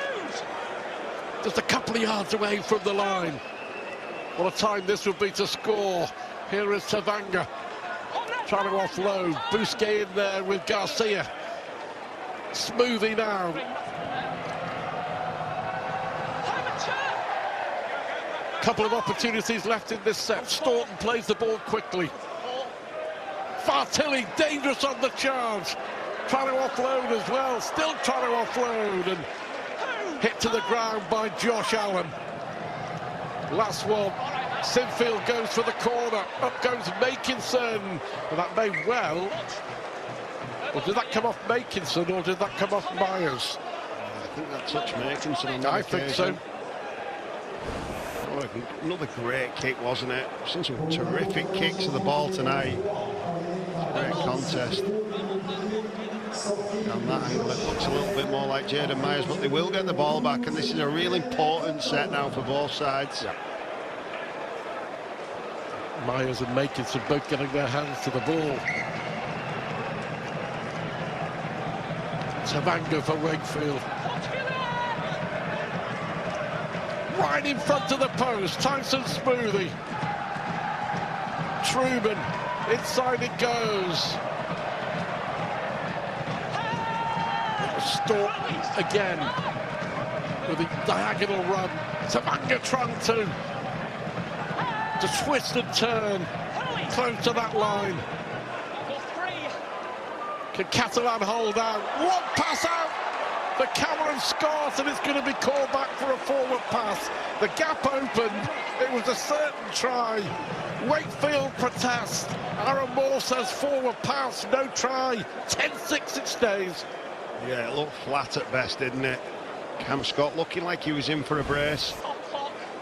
Just a couple of yards away from the line. What a time this would be to score. Here is Tavanga trying to offload. Bousquet in there with Garcia. Smoothie now. Couple of opportunities left in this set. Staunton plays the ball quickly. Fartilli dangerous on the charge. Trying to offload as well. Still trying to offload and hit to the ground by Josh Allen. Last one. Sinfield goes for the corner. Up goes Makinson. And that may well... Or did that come off Makinson or did that come off Myers? I think that touched Makinson on that I think so. Oh, another great kick, wasn't it? Seen some terrific kicks of the ball tonight. Great contest. On that angle, it looks a little bit more like Jaden Myers, but they will get the ball back, and this is a real important set now for both sides. Yeah. Myers and Makinson both getting their hands to the ball. Tavanga for Wakefield. Right in front of the post, Tyson Smoothie. Truman, inside it goes. Staunton again with a diagonal run. Tavanga trying to twist and turn close to that line. Can Catalan hold out? One pass out for Cameron Scott, and it's going to be called back for a forward pass. The gap opened. It was a certain try. Wakefield protests. Aaron Moore says forward pass, no try. 10-6 it stays. Yeah, it looked flat at best, didn't it? Cam Scott looking like he was in for a brace.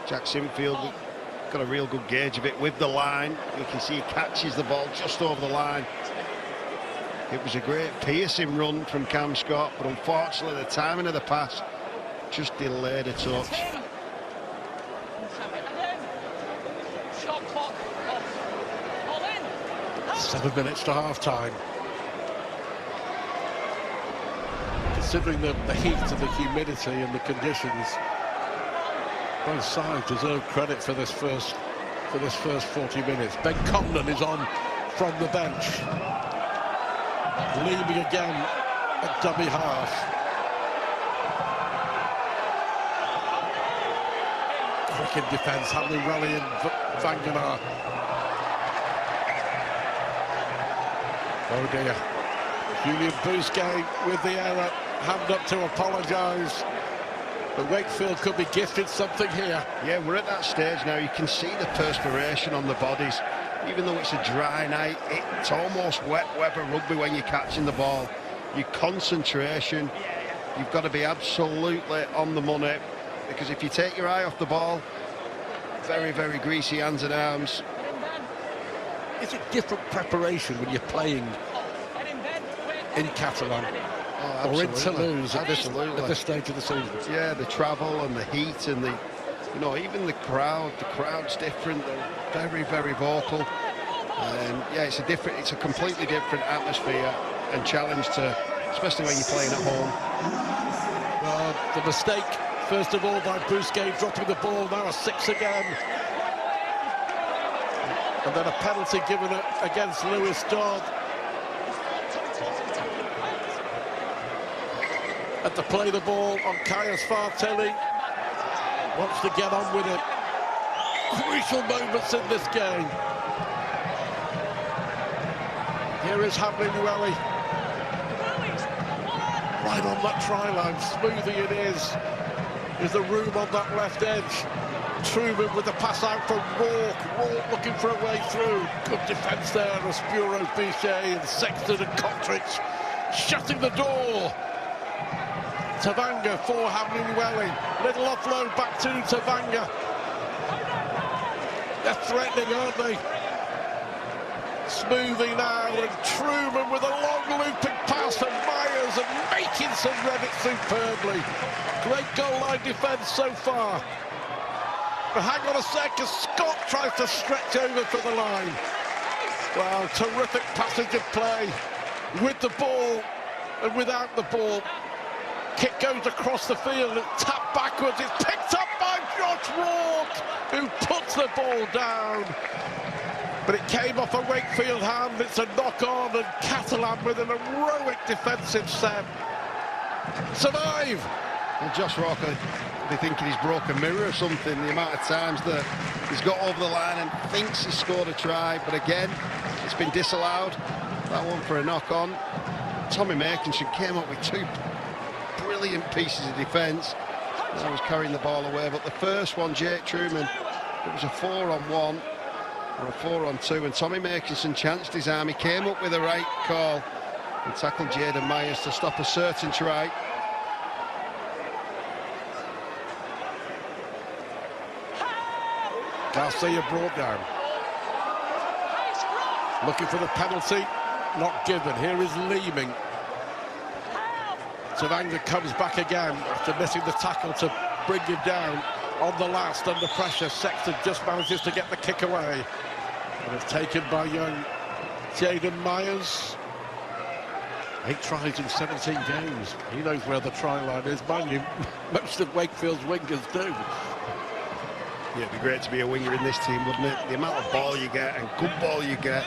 Jack Sinfield got a real good gauge of it with the line. You can see he catches the ball just over the line. It was a great piercing run from Cam Scott, but unfortunately the timing of the pass just delayed a touch. 7 minutes to half-time. Considering the heat and the humidity and the conditions, both sides deserve credit for this first 40 minutes. Ben Conlon is on from the bench. Leaving again at dummy half. Quick in defence, Hamlin Raleigh and Vangenaar. Oh dear. Julian Bousquet with the error. Hand up to apologise. But Wakefield could be gifted something here. Yeah, we're at that stage now. You can see the perspiration on the bodies. Even though it's a dry night, it's almost wet weather rugby when you're catching the ball. Your concentration, you've got to be absolutely on the money, because if you take your eye off the ball, very, very greasy hands and arms. Is it different preparation when you're playing in Catalan or in Toulouse at this stage of the season? Yeah, the travel and the heat and the, you know, even the crowd's different. They're very, very vocal. Yeah, it's a completely different atmosphere and challenge to, especially when you're playing at home. The mistake, first of all, by Bousquet dropping the ball, now a 6 again. And then a penalty given against Lewis Dodd. Had to play the ball on Caius Fartelli. Wants to get on with it. Crucial moments in this game. Here is Hamlin Raleigh. Right on that try line. Smoothie it is. There's the room on that left edge. Truman with the pass out from Rourke. Rourke looking for a way through. Good defence there. Espuro, Bichet and Sexton and Cottridge shutting the door. Tavanga forehanding Welling. Little offload back to Tavanga. They're threatening, aren't they? Smoothing now, and Truman with a long looping pass, and Myers and Makinson read it superbly. Great goal line defence so far. But hang on a second, Scott tries to stretch over for the line. Wow, terrific passage of play with the ball and without the ball. Kick goes across the field, it's tapped backwards, it's picked up by Josh Rourke, who puts the ball down. But it came off a Wakefield hand, it's a knock-on, and Catalan with an heroic defensive set. Survive! Well, Josh Rourke will be thinking he's broke a mirror or something, the amount of times that he's got over the line and thinks he's scored a try, but again, it's been disallowed. That one for a knock-on. Tommy Makinson came up with two brilliant pieces of defence. I was carrying the ball away, but the first one, Jake Truman, it was a 4-on-1 or a 4-on-2, and Tommy Makinson chanced his arm. He came up with the right call and tackled Jaden Myers to stop a certain try. Garcia brought down. Looking for the penalty, not given. Here is Leeming. Tavanga comes back again after missing the tackle to bring him down on the last under pressure. Sexton just manages to get the kick away. And it's taken by young Jaden Myers. 8 tries in 17 games. He knows where the try line is. Mind you, most of Wakefield's wingers do. Yeah, it'd be great to be a winger in this team, wouldn't it? The amount of ball you get and good ball you get.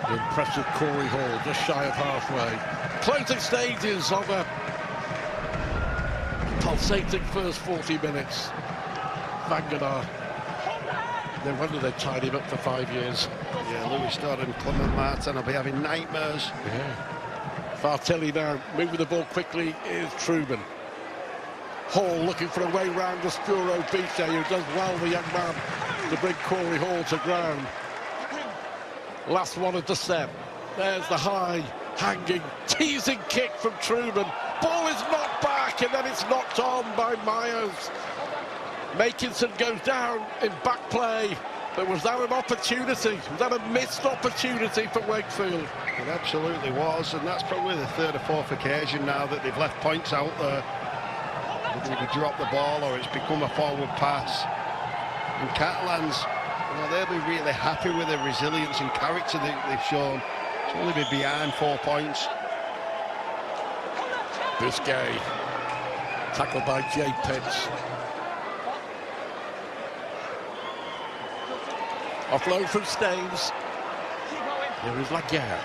The impressive Corey Hall, just shy of halfway. Closing stages of a pulsating first 40 minutes. Vanganar. No wonder they tied him up for 5 years. Yeah, Louis Dodd and Clement Martin will be having nightmares. Yeah. Fartelli now moving the ball quickly is Truman. Hall looking for a way round the Spuro Beach there, who does well, the young man, to bring Corey Hall to ground. Last one of the set. There's the high, hanging, teasing kick from Truman. Ball is knocked back, and then it's knocked on by Myers. Makinson goes down in back play. But was that an opportunity? Was that a missed opportunity for Wakefield? It absolutely was, and that's probably the third or fourth occasion now that they've left points out there. Whether they drop the ball or it's become a forward pass. And Catalans, you know, they'll be really happy with the resilience and character that they've shown. It's only been behind 4 points. Busquet, tackled by Jay Pitts. Offload from Staines. Here is Laguerre.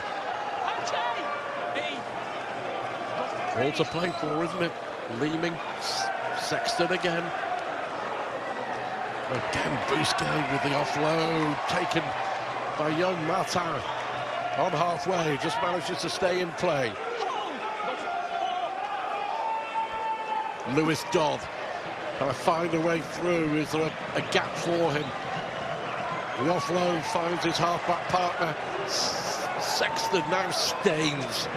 All to play for, isn't it? Leeming, Sexton again. Again, Busquet with the offload, taken by young Martin. On halfway, just manages to stay in play. Lewis Dodd trying to find a way through. Is there a gap for him? The offload finds his halfback partner. Sexton now Staines.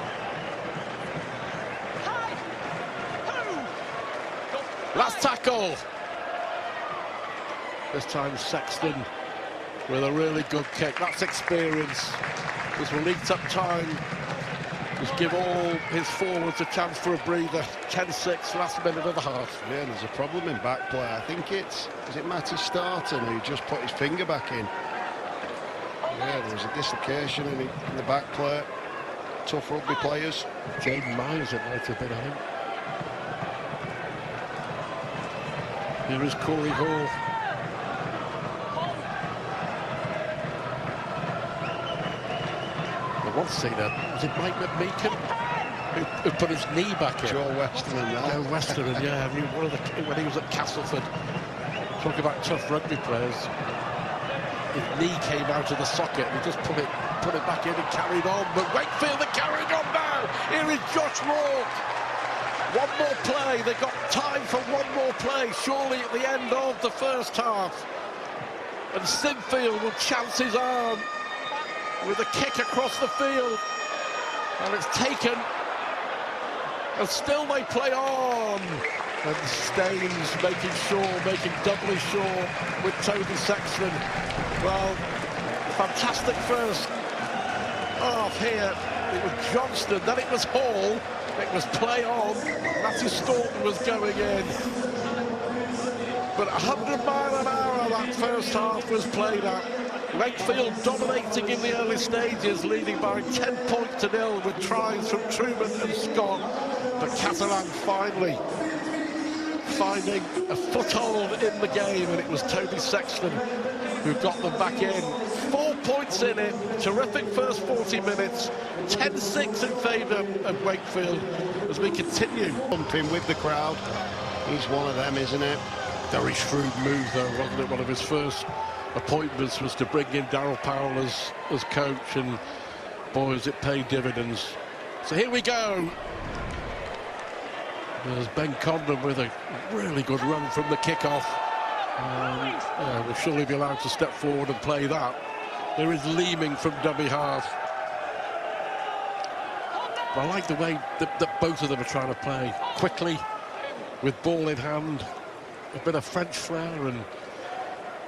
Last tackle. This time Sexton with a really good kick. That's experience. This will eat up time. Just give all his forwards a chance for a breather. 10-6, last minute of the half. Yeah, there's a problem in back play. I think is it Matty Starton who just put his finger back in? Yeah, there was a dislocation in the back play. Tough rugby players. Jaden Myers, it might have been, I think. Here is Corey Hall. I once seen was it Mike McMeekin who put his knee back in? Joe Westerland, Joe Westerland, yeah. I mean, when he was at Castleford, talking about tough rugby players, his knee came out of the socket and he just put it back in and carried on. But Wakefield are carrying on now. Here is Josh Rourke. One more play. They've got time for one more play, surely at the end of the first half. And Sinfield will chance his arm with a kick across the field. And it's taken, and still they play on. And Staines making doubly sure with Toby Sexton. Well, fantastic first half here. It was Johnston, then it was Hall, it was play on. Matthew Staunton was going in. But 100 mile an hour that first half was played at. Wakefield dominating in the early stages, leading by 10 points to 0 with tries from Truman and Scott. But Catalans finally finding a foothold in the game, and it was Toby Sexton who got them back in. 4 points in it, terrific first 40 minutes, 10-6 in favour of Wakefield as we continue. Pumping with the crowd, he's one of them, isn't it? Very shrewd move though, wasn't it? One of his first appointments was to bring in Darryl Powell as coach, and boys, it paid dividends. So here we go. There's Ben Condon with a really good run from the kickoff. Will surely be allowed to step forward and play that. There is Leeming from dummy half. But I like the way that both of them are trying to play quickly, with ball in hand. A bit of French flair and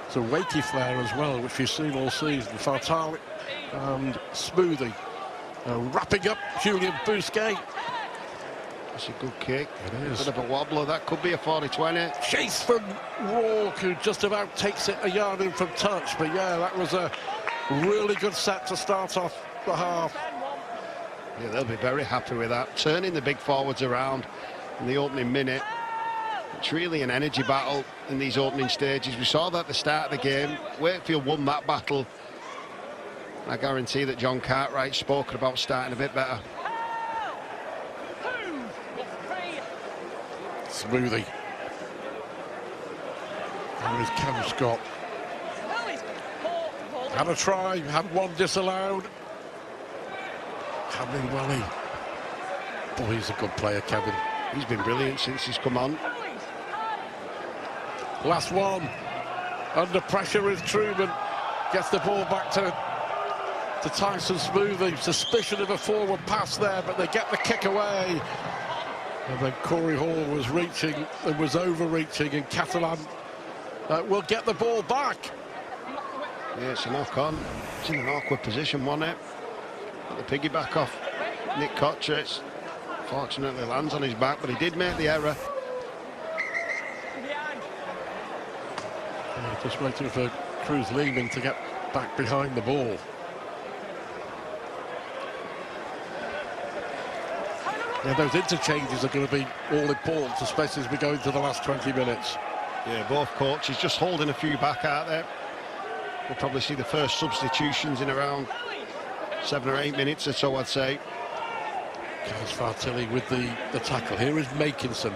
it's a Wakey flair as well, which we've seen all season. Fartali and Smoothie wrapping up Julian Bousquet. That's a good kick. It is. Bit of a wobbler, that could be a 40-20. Chase from Rourke, who just about takes it a yard in from touch. But yeah, that was a really good set to start off the half. Yeah, they'll be very happy with that. Turning the big forwards around in the opening minute. It's really an energy battle in these opening stages. We saw that at the start of the game. Wakefield won that battle. I guarantee that John Cartwright's spoken about starting a bit better. Smoothie. There is Cam Scott. Had a try, had one disallowed. Cameron Welly. Boy, he's a good player, Kevin. He's been brilliant since he's come on. Last one. Under pressure is Truman. Gets the ball back to Tyson Smoothie. Suspicion of a forward pass there, but they get the kick away. And then Corey Hall was reaching and was overreaching, and Catalan will get the ball back. Yeah, it's a knock-on. It's in an awkward position, wasn't it? Got the piggyback off Nick Kotrich. Fortunately lands on his back, but he did make the error. Just waiting for Cruz Leeming to get back behind the ball. Yeah, those interchanges are going to be all important, especially as we go into the last 20 minutes. Yeah, both coaches just holding a few back out there. We'll probably see the first substitutions in around 7 or 8 minutes or so, I'd say. Carlos Fartilli with the tackle. Here is Makinson.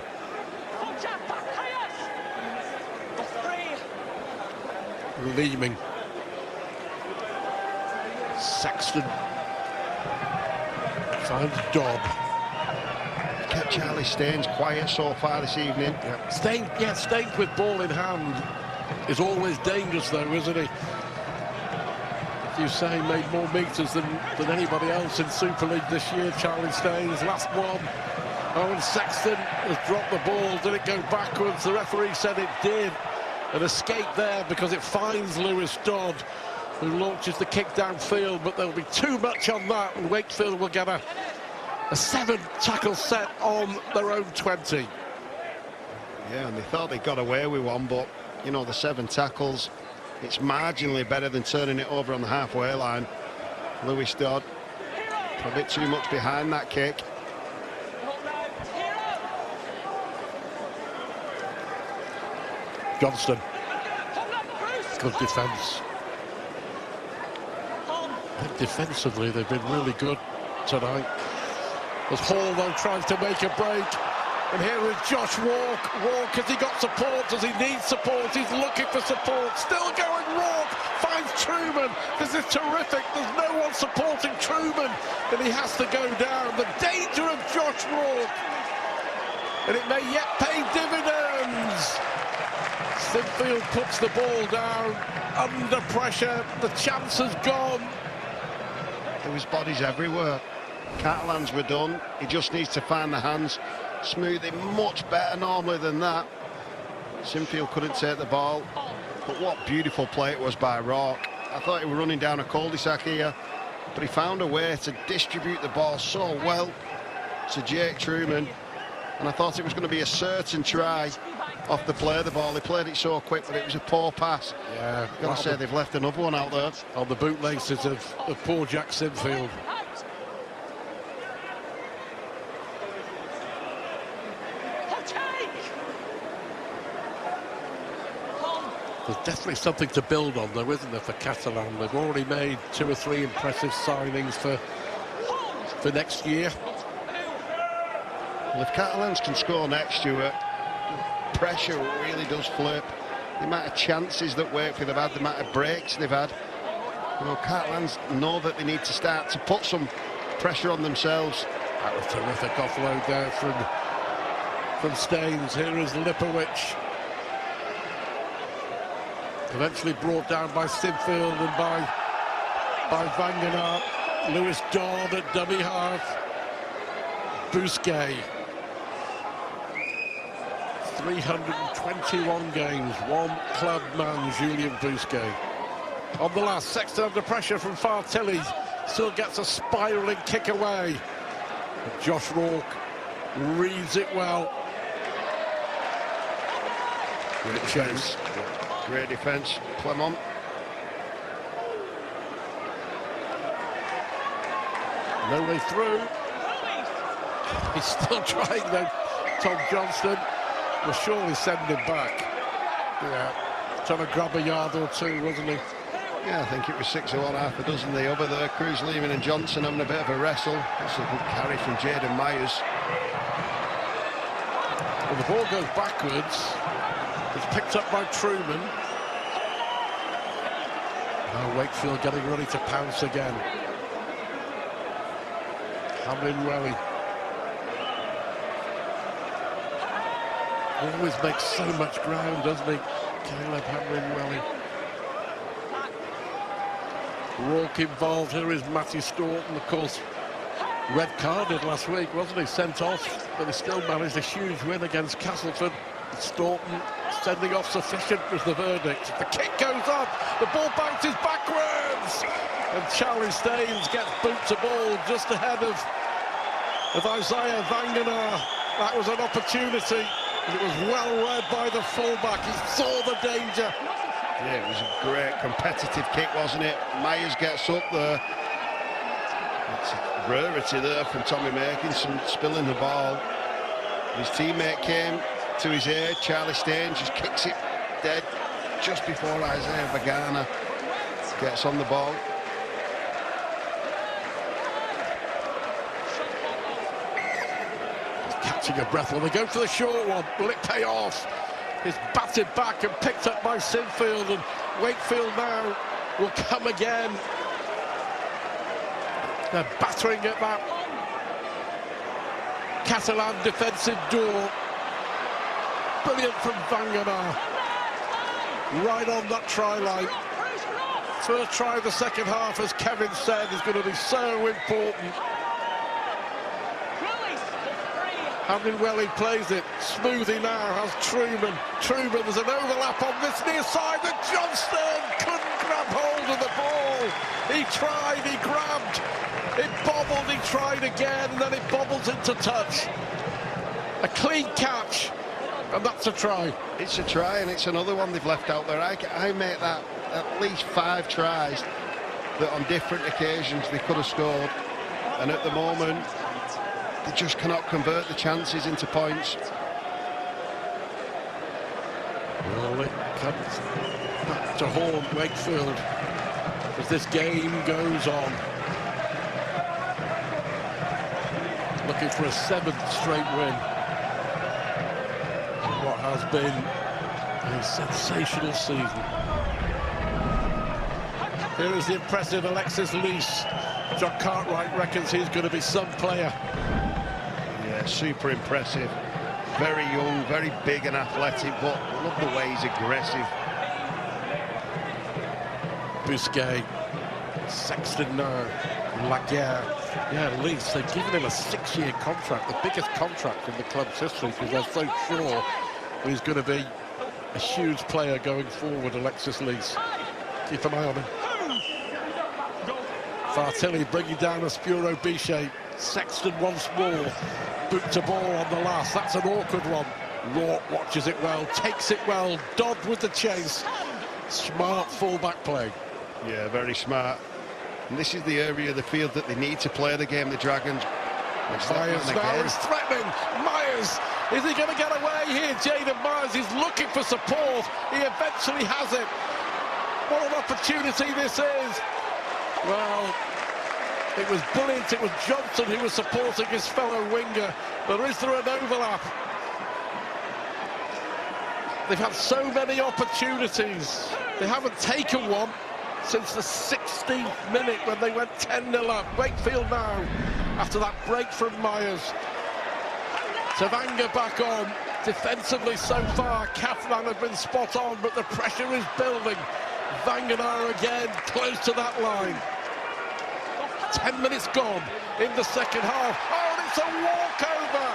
Leeming. Sexton finds Dobb. Kept Charlie Staines quiet so far this evening. Yeah. Staines with ball in hand is always dangerous though, isn't he? As you say, made more meters than anybody else in Super League this year, Charlie Staines. Last one. Oh, and Sexton has dropped the ball. Did it go backwards? The referee said it did. An escape there because it finds Lewis Dodd, who launches the kick downfield, but there'll be too much on that, and Wakefield will get a 7-tackle set on their own 20. Yeah, and they thought they got away with one, but, you know, the 7 tackles, it's marginally better than turning it over on the halfway line. Lewis Dodd, a bit too much behind that kick. Johnston. Good defence. I think defensively they've been really good tonight. As Hall though tries to make a break. And here is Josh Walk. Walk, has he got support? Does he need support? He's looking for support. Still going, Walk finds Truman. This is terrific. There's no one supporting Truman. And he has to go down. The danger of Josh Walk. And it may yet pay dividends. Sinfield puts the ball down, under pressure, the chance has gone. There was bodies everywhere. Catalans were done. He just needs to find the hands. Smoothing much better normally than that. Sinfield couldn't take the ball. But what beautiful play it was by Rourke. I thought he was running down a cul-de-sac here, but he found a way to distribute the ball so well to Jake Truman. And I thought it was going to be a certain try off the play of the ball. He played it so quick, but it was a poor pass. Yeah, Got to say they've left another one out there. On the bootlaces of poor Jack Sinfield. There's definitely something to build on, though, isn't there, for Catalan? They've already made 2 or 3 impressive signings for next year. Well, if Catalans can score next year, pressure really does flip. The amount of chances that Wakefield have had, the amount of breaks they've had. You know, Catalans know that they need to start to put some pressure on themselves. That was terrific offload there from Staines. Here is Lipowicz. Eventually brought down by Sinfield and by Vangenaar. Lewis Dodd at dummy half. Bousquet. 321 games, one club man, Julien Bousquet. On the last, Sexton under pressure from far Tilly. Still gets a spiralling kick away. But Josh Rourke reads it well. Great chase. Great defence, Clement. No way through. He's still trying though, Tom Johnston. Will surely send him back. Yeah, trying to grab a yard or two, wasn't he? Yeah, I think it was 6 or 1, half a dozen the other there. Cruz Lehman and Johnson having a bit of a wrestle. That's a good carry from Jaden Myers. Well, the ball goes backwards. It's picked up by Truman. Now Wakefield getting ready to pounce again. Hamlin Welly. He always makes so much ground, doesn't he? Caleb Hamlin Welly. Rourke involved. Here is Matthew Staunton, of course. Red carded last week, wasn't he? Sent off, but he still managed a huge win against Castleford. Staunton sending off sufficient was the verdict. The kick goes up, the ball bounces backwards, and Charlie Staines gets boot to ball just ahead of Isaiah Vangenaar. That was an opportunity, and it was well read by the fullback. He saw the danger. Yeah, it was a great competitive kick, wasn't it? Myers gets up there. It's a rarity there from Tommy Makinson, spilling the ball. His teammate came to his aid. Charlie Staines just kicks it dead just before Isaiah Vangenaar gets on the ball. He's catching a breath. Well, they go for the short one. Will it pay off? It's batted back and picked up by Sinfield, and Wakefield now will come again. They're battering at that Catalan defensive door. Brilliant from Vangenaar. Right on that try line. First try of the second half, as Kevin said, is going to be so important. Hamlin Welly plays it. Smoothie now has Truman. Truman, there's an overlap on this near side, and Johnston couldn't grab hold of the ball. He tried, he grabbed. It bobbled, he tried again, and then it bobbles into touch. A clean catch, and that's a try. It's a try, and it's another one they've left out there. I make that at least 5 tries that on different occasions they could have scored, and at the moment they just cannot convert the chances into points. Well, it comes back to haunt Wakefield as this game goes on. Looking for a 7th straight win. What has been a sensational season. Here is the impressive Alexis Lees. John Cartwright reckons he's going to be some player. Yeah, super impressive. Very young, very big and athletic, but love the way he's aggressive. Bousquet, Sexton now, Laguerre. Yeah, Leeds, they've given him a 6-year contract, the biggest contract in the club's history, because they're so sure he's going to be a huge player going forward, Alexis Leeds. Keep an eye on him. Fartilli bringing down a Spuro Bichet. Sexton once more. Boot to ball on the last. That's an awkward one. Rourke watches it well, takes it well. Dodd with the chase. Smart full-back play. Yeah, very smart. And this is the area of the field that they need to play the game, the Dragons. Myers now is threatening. Myers, is he going to get away here? Jaden Myers is looking for support. He eventually has it. What an opportunity this is. Well, it was brilliant. It was Johnson who was supporting his fellow winger. But is there an overlap? They've had so many opportunities. They haven't taken one since the 16th minute when they went 10-0 up. Wakefield now, after that break from Myers. Tavanga back on. Defensively so far, Catalan have been spot on, but the pressure is building. Vanganara again, close to that line. 10 minutes gone in the second half. Oh, and it's a walkover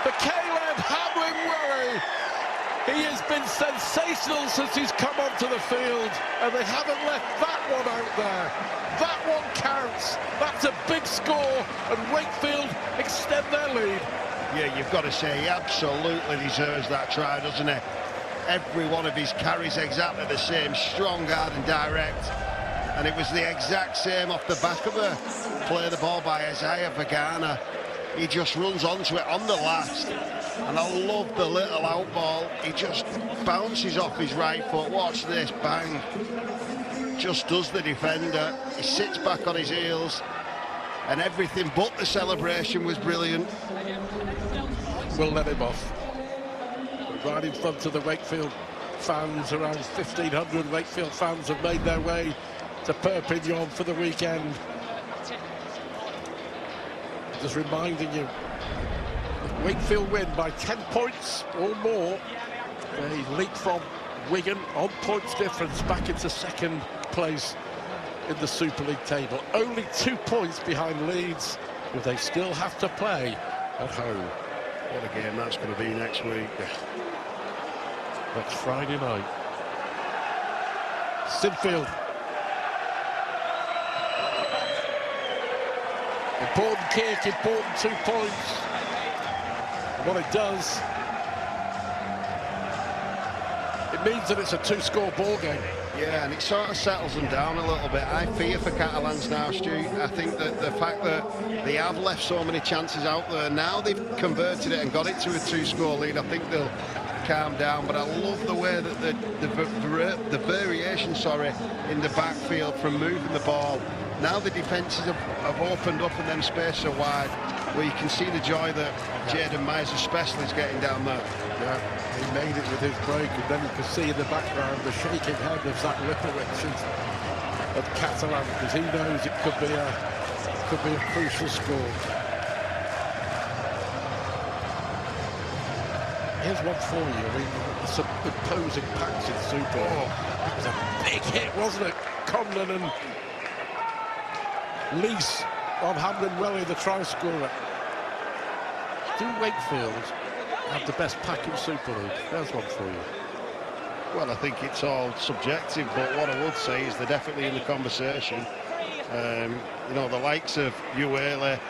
for Caleb Hamlin-Willie. He has been sensational since he's come onto the field, and they haven't left that one out there. That one counts. That's a big score, and Wakefield extend their lead. Yeah, you've got to say he absolutely deserves that try, doesn't he? Every one of his carries exactly the same, strong, hard and direct. And it was the exact same off the back of a play the ball by Isaiah Vagana. He just runs onto it on the last. And I love the little out ball. He just bounces off his right foot. Watch this, bang. Just does the defender. He sits back on his heels. And everything but the celebration was brilliant. We'll let him off. Right in front of the Wakefield fans, around 1,500 Wakefield fans have made their way to Perpignan for the weekend. Just reminding you, Wakefield win by 10 points or more. They leap from Wigan on points difference back into second place in the Super League table. Only 2 points behind Leeds, who they still have to play at home. What a game that's going to be next week. That's Friday night. Sinfield. Important kick, important 2 points. And what it does, it means that it's a 2-score ball game. Yeah, and it sort of settles them down a little bit. I fear for Catalans now, Stu. I think that the fact that they have left so many chances out there, now they've converted it and got it to a 2-score lead, I think they'll calm down. But I love the way that the variation, in the backfield from moving the ball. Now the defences have opened up and then space so wide, where you can see the joy that Jaden Myers especially is getting down there. Yeah, he made it with his break, and then you can see in the background the shaking head of Zach Lipowicz of Catalan, because he knows it could be a crucial score. Here's one for you. I mean, some imposing packs in Super. It was a big hit, wasn't it? Conlon and Lees on Hamlin-Willie, the try scorer. Do Wakefield have the best pack in Super League? There's one for you. Well, I think it's all subjective, but what I would say is they're definitely in the conversation. You know, the likes of Uele.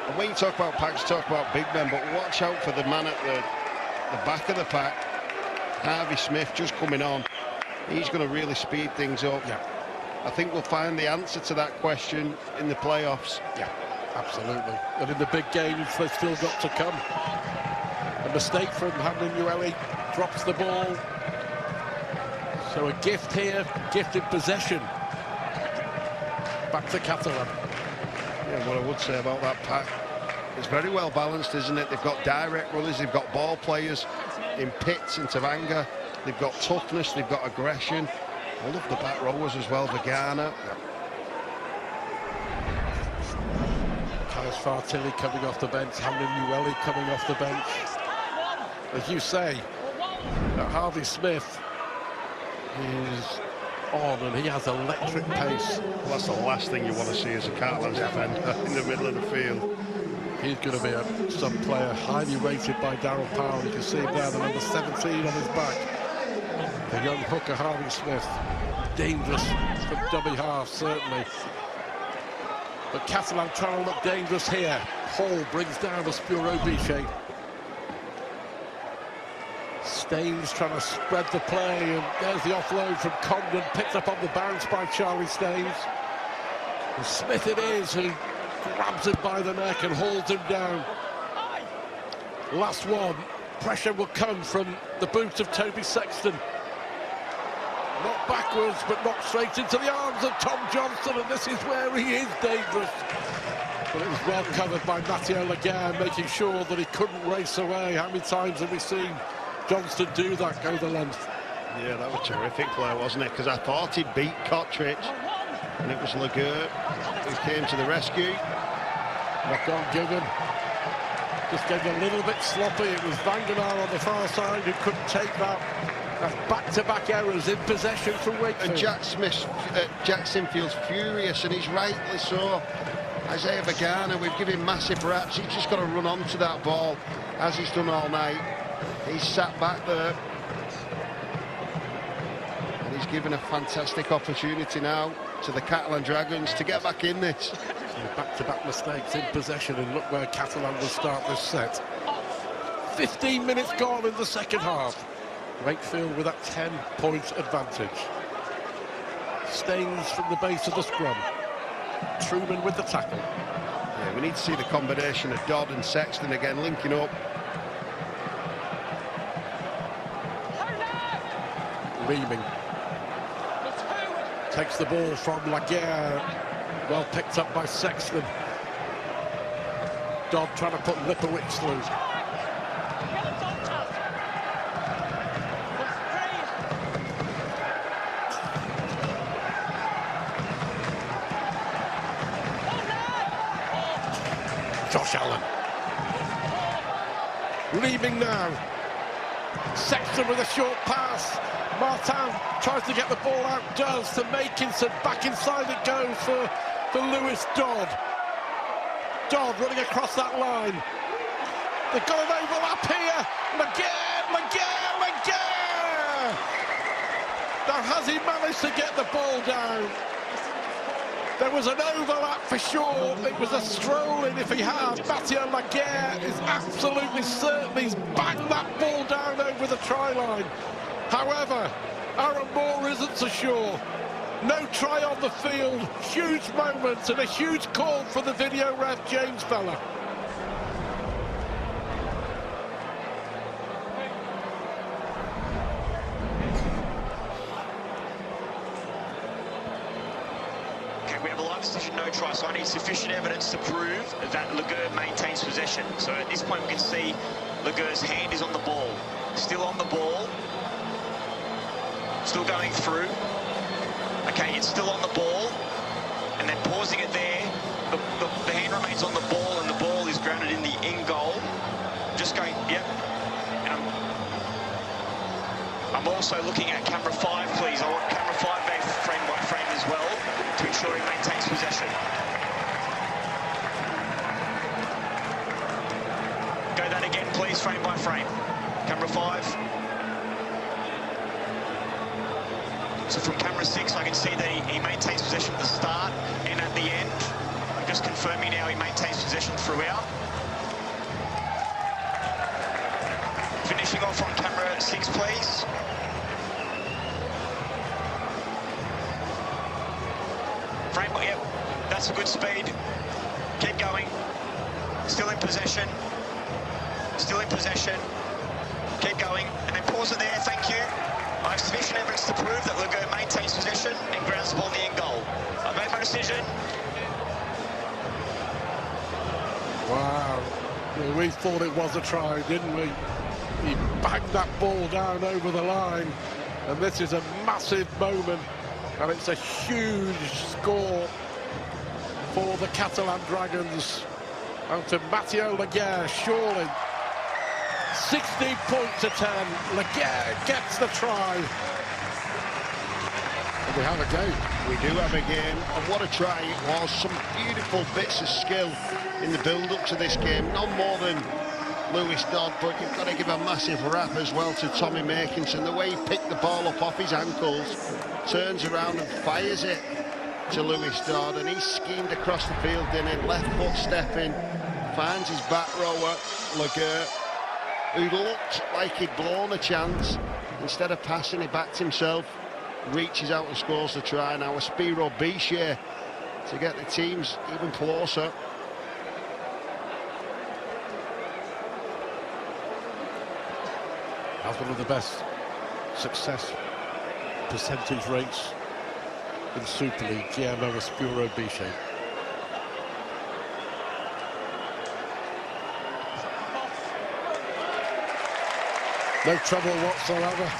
And when you talk about packs, you talk about big men, but watch out for the man at the back of the pack. Harvey Smith just coming on. He's going to really speed things up. Yeah. I think we'll find the answer to that question in the playoffs. Yeah, absolutely. And in the big games, they've still got to come. A mistake from Hamlin-Uele, drops the ball. So a gift here, gifted possession. Back to Catalan. Yeah, what I would say about that pack, it's very well balanced, isn't it? They've got direct runners, they've got ball players in Pitts and Tavanga. They've got toughness, they've got aggression. I love the back rowers as well, Vagana. Kaz Fartilli coming off the bench, Hamlin-Uele coming off the bench. As you say, Harvey Smith is on, and he has electric pace. Well, that's the last thing you want to see as a Catalans defender in the middle of the field. He's going to be some player highly rated by Darryl Powell. You can see him there, the number 17 on his back. The young hooker, Harvey Smith. Dangerous from dummy half, certainly. But Catalan trying to look dangerous here. Hall brings down the Spuro Bichet. Staines trying to spread the play, and there's the offload from Condon, picked up on the bounce by Charlie Staines. And Smith it is who grabs him by the neck and holds him down. Last one. Pressure will come from the boot of Toby Sexton. Not backwards, but knocked straight into the arms of Tom Johnston, and this is where he is dangerous. But it was well covered by Matteo Laguerre, making sure that he couldn't race away. How many times have we seen Johnston do that, go the length? Yeah, that was a terrific play, wasn't it? Because I thought he'd beat Kottridge, and it was Laguerre who came to the rescue. Knock on given. Just getting a little bit sloppy. It was Vangenaar on the far side who couldn't take that. That's back-to-back errors in possession from Wakefield. And Jack Sinfield's furious, and he's rightly so. Isaiah Vagana, we've given him massive raps. He's just got to run onto that ball, as he's done all night. He's sat back there. And he's given a fantastic opportunity now to the Catalan Dragons to get back in this. Back-to-back mistakes in possession, and look where Catalan will start this set. 15 minutes gone in the second half. Wakefield with that 10-point advantage. Staines from the base of the scrum. Truman with the tackle. Yeah, we need to see the combination of Dodd and Sexton again linking up. Reaming. Takes the ball from Laguerre. Well picked up by Sexton. Dodd trying to put Lipowicz through. Josh Allen. Leaving now. Sexton with a short pass. Martin tries to get the ball out, does to Makinson. Back inside it goes for Lewis Dodd. Dodd running across that line. They've got an overlap here. Laguerre! Now, has he managed to get the ball down? There was an overlap for sure. It was a stroll-in if he had. Matteo Laguerre is absolutely certain he's banged that ball down over the try line. However, Aaron Moore isn't so sure. No try on the field. Huge moment and a huge call for the video ref, James Feller. We have a live decision, no try, so I need sufficient evidence to prove that Laguerre maintains possession. So at this point we can see Laguerre's hand is on the ball. Still on the ball. Still going through. Okay, it's still on the ball. And then pausing it there. The hand remains on the ball, and the ball is grounded in the in goal. Just going, yep. And I'm also looking at camera 5, please. I want camera 5 back frame by frame as well, to ensure he maintains possession. Go that again, please, frame by frame. Camera 5. So from camera 6, I can see that he maintains possession at the start and at the end. I'm just confirming now he maintains possession throughout. Finishing off on camera 6, please. Frame, yep, that's a good speed. Keep going. Still in possession. Still in possession. Keep going. And then pause it there, thank you. I have sufficient evidence to prove that Laguerre maintains possession and grounds the ball in the end goal. I made my decision. Wow. We thought it was a try, didn't we? He banged that ball down over the line. And this is a massive moment. And it's a huge score for the Catalan Dragons. And to Matteo Laguerre, surely 16 points to 10. Laguerre gets the try. we have a game. We do have a game, and what a try it was. Some beautiful bits of skill in the build-up to this game. None more than Lewis Dodd, but you've got to give a massive rap as well to Tommy Makinson. The way he picked the ball up off his ankles, turns around and fires it to Lewis Dodd, and he schemed across the field, in it, left foot stepping, finds his back rower, Laguerre, who looked like he'd blown a chance. Instead of passing, he backed himself, reaches out and scores the try. Now a Spiro Bichet to get the teams even closer. Has one of the best success percentage rates in Super League, Guillermo Spiro Bichet. No trouble whatsoever.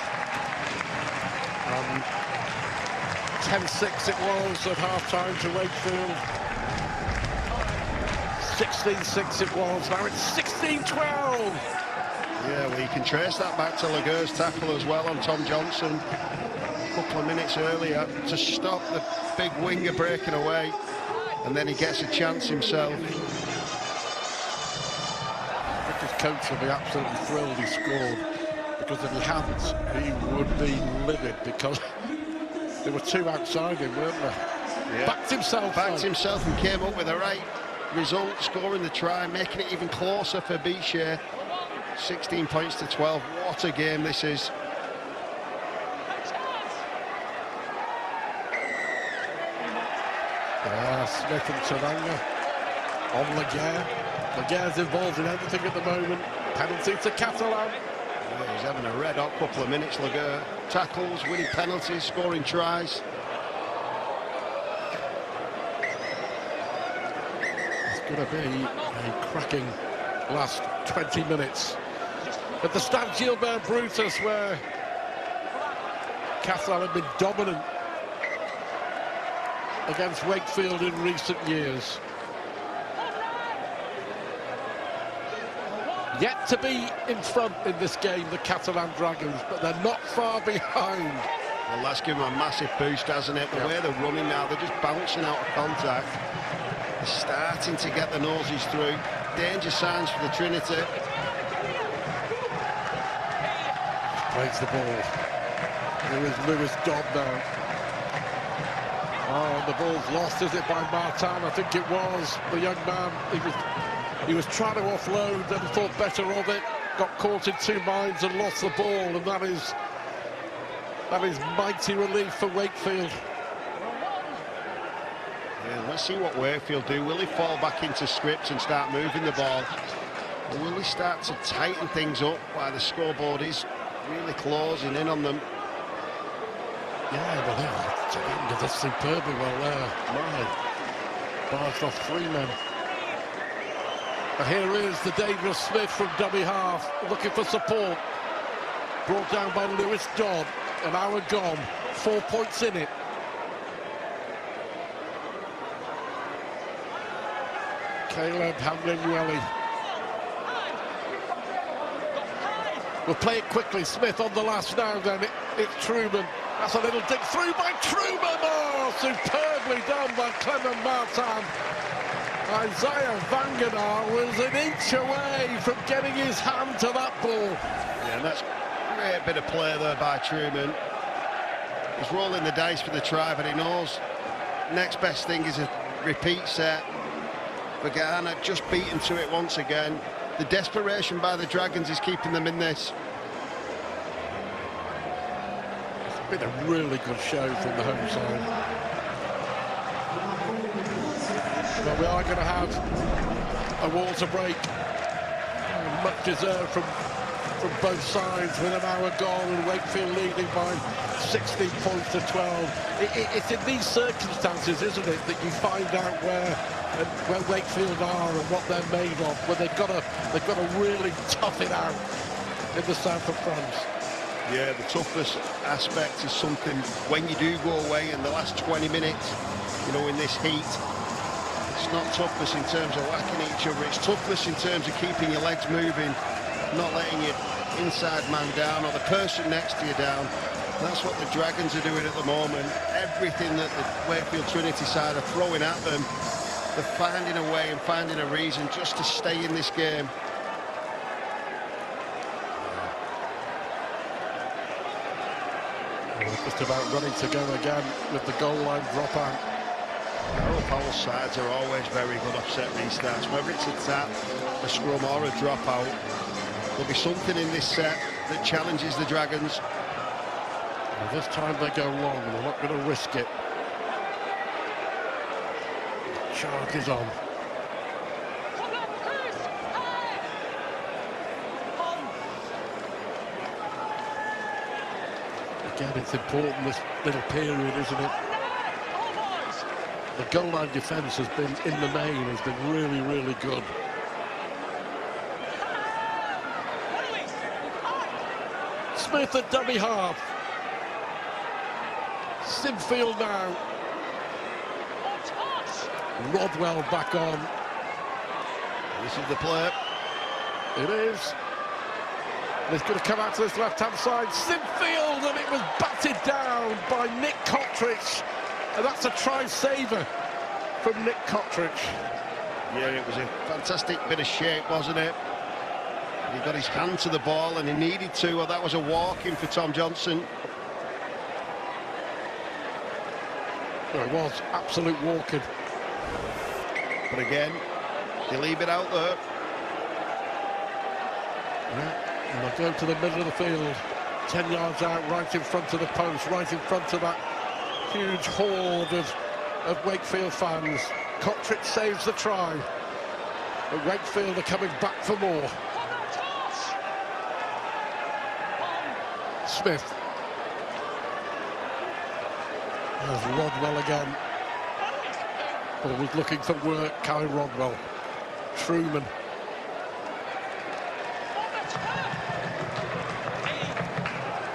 10-6 it was at half-time to Wakefield. 16-6 it was, now it's 16-12. Yeah, well, you can trace that back to Laguerre's tackle as well on Tom Johnson a couple of minutes earlier to stop the big winger breaking away, and then he gets a chance himself. I think his coach will be absolutely thrilled he scored, because if he hadn't, he would be livid, because there were two outside him, weren't there? Yeah. Backed himself And came up with the right result, scoring the try, making it even closer for Bichet. 16 points to 12. What a game this is. Smith and Taranga on Laguerre. Laguerre's involved in everything at the moment. Penalty to Catalan. Yeah, he's having a red hot couple of minutes, Laguerre. Tackles, winning penalties, scoring tries. It's going to be a cracking last 20 minutes at the Stade Gilbert Brutus, where Catalan have been dominant against Wakefield in recent years. Yet to be in front in this game, the Catalan Dragons, but they're not far behind. Well, that's given them a massive boost, hasn't it? The way they're running now, they're just bouncing out of contact. They're starting to get the noses through. Danger signs for the Trinity. Plays the ball. Here is Lewis Dodd now. Oh, the ball's lost, is it, by Martin? I think it was. The young man, he was trying to offload, then thought better of it, got caught in two minds and lost the ball, and that is mighty relief for Wakefield. Yeah, let's see what Wakefield do. Will he fall back into script and start moving the ball? Or will he start to tighten things up while the scoreboard is really closing in on them? Yeah, well, Taranga does superbly well there. Barged off three men. And here is the dangerous Smith from dummy half, looking for support. Brought down by Lewis Dodd. An hour gone, 4 points in it. Caleb Hamlin-Welly. We'll play it quickly. Smith on the last now, then it's Truman. That's a little dig through by Truman. Oh, superbly done by Clement Martin. Isaiah Vangenaar was an inch away from getting his hand to that ball. Yeah, that's a great bit of play there by Truman. He's rolling the dice for the try, but he knows next best thing is a repeat set. Vagana just beaten to it once again. The desperation by the Dragons is keeping them in this. It's been a really good show from the home side. But we are going to have a water break. Much deserved from both sides with an hour gone, and Wakefield leading by 16 points to 12. It's in these circumstances, isn't it, that you find out where Wakefield are and what they're made of, where they've got to really tough it out in the south of France. Yeah, the toughness aspect is something when you do go away in the last 20 minutes, you know, in this heat. It's not toughness in terms of whacking each other, it's toughness in terms of keeping your legs moving, not letting your inside man down or the person next to you down. That's what the Dragons are doing at the moment. Everything that the Wakefield Trinity side are throwing at them, they're finding a way and finding a reason just to stay in this game. Just about running to go again with the goal line dropout. Both sides are always very good offset restarts, whether it's a tap, a scrum or a dropout. There'll be something in this set that challenges the Dragons. Well, this time they go long, and they're not going to risk it. Charge is on. Again, it's important, this little period, isn't it? The goal line defence has been, in the main, has been really, really good. Smith at dummy half. Sinfield now. Rodwell back on. This is the play. It is. And it's going to come out to this left-hand side. Sinfield, and it was batted down by Nick Cottridge. And that's a try-saver from Nick Cottridge. Yeah, it was a fantastic bit of shape, wasn't it? He got his hand to the ball and he needed to. Well, that was a walk-in for Tom Johnson. Well, it was absolute walking. But again, they leave it out there. Yeah. And they'll go to the middle of the field, 10 yards out, right in front of the post, right in front of that huge horde of Wakefield fans. Cottridge saves the try. But Wakefield are coming back for more. Smith. There's Rodwell again. Always looking for work, Kai Rodwell. Truman.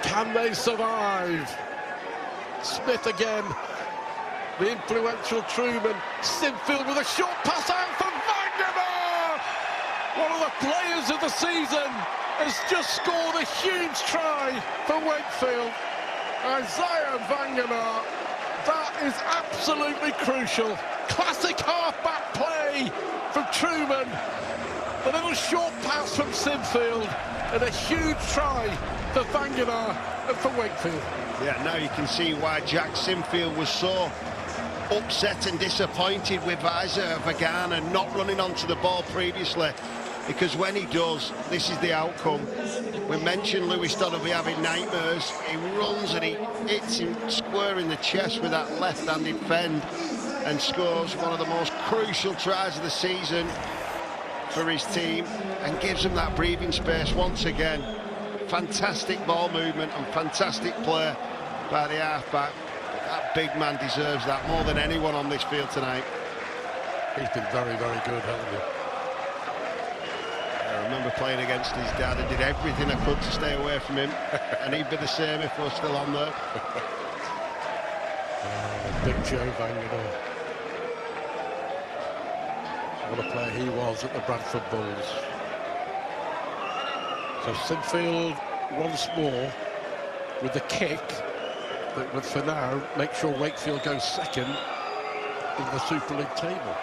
Can they survive? Smith again. The influential Truman. Sinfield with a short pass out from Vangamar! One of the players of the season has just scored a huge try for Wakefield. Isaiah Vangamar. That is absolutely crucial. Classic half-back play from Truman. A little short pass from Sinfield and a huge try for Vangamar and for Wakefield. Yeah, now you can see why Jack Sinfield was so upset and disappointed with Isaiah Vangamar not running onto the ball previously, because when he does, this is the outcome. We mentioned Lewis Dodd will be having nightmares. He runs and he hits him square in the chest with that left-handed fend and scores one of the most crucial tries of the season for his team and gives them that breathing space once again. Fantastic ball movement and fantastic play by the halfback. That big man deserves that more than anyone on this field tonight. He's been very, very good, hasn't he? I remember playing against his dad and did everything I could to stay away from him, and he'd be the same if we're still on there. Big Joe Vangamar. What a player he was at the Bradford Bulls. So Sinfield once more with the kick that would, for now, make sure Wakefield goes second in the Super League table.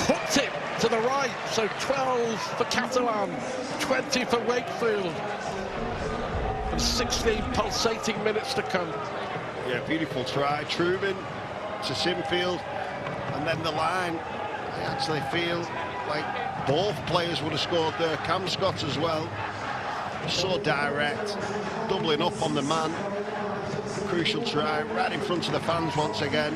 Hooked it to the right, so 12 for Catalans, 20 for Wakefield, and 16 pulsating minutes to come. Yeah, beautiful try. Truman to Sinfield, and then the line. I actually feel like both players would have scored there. Cam Scott as well. So direct, doubling up on the man. Crucial try, right in front of the fans once again.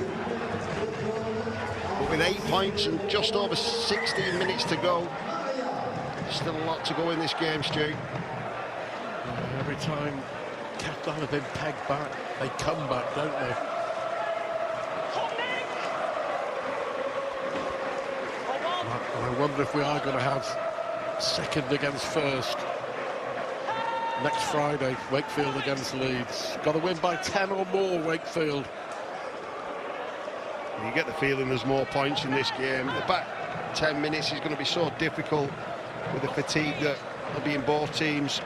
But with 8 points and just over 16 minutes to go, still a lot to go in this game, Stu. Every time Catalans have been pegged back, they come back, don't they? And I wonder if we are going to have second against first next Friday. Wakefield against Leeds. Got to win by 10 or more, Wakefield. You get the feeling there's more points in this game. The back 10 minutes is going to be so difficult with the fatigue that will be in both teams.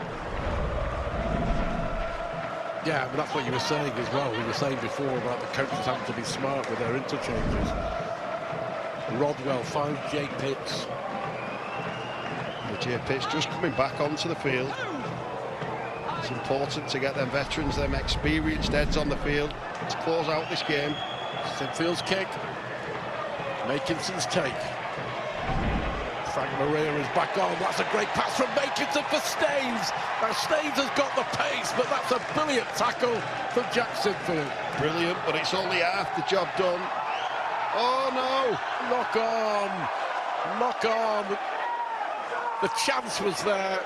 Yeah, but that's what you were saying as well. We were saying before about the coaches having to be smart with their interchanges. Rodwell finds Jay Pitts. Jay Pitts just coming back onto the field. It's important to get them veterans, them experienced heads on the field to close out this game. Sinfield's kick. Makinson's take. Frank Maria is back on. That's a great pass from Makinson for Staves. Now Staves has got the pace, but that's a brilliant tackle from Jack Sinfield. Brilliant, but it's only half the job done. Oh no! Knock on. Knock on. The chance was there.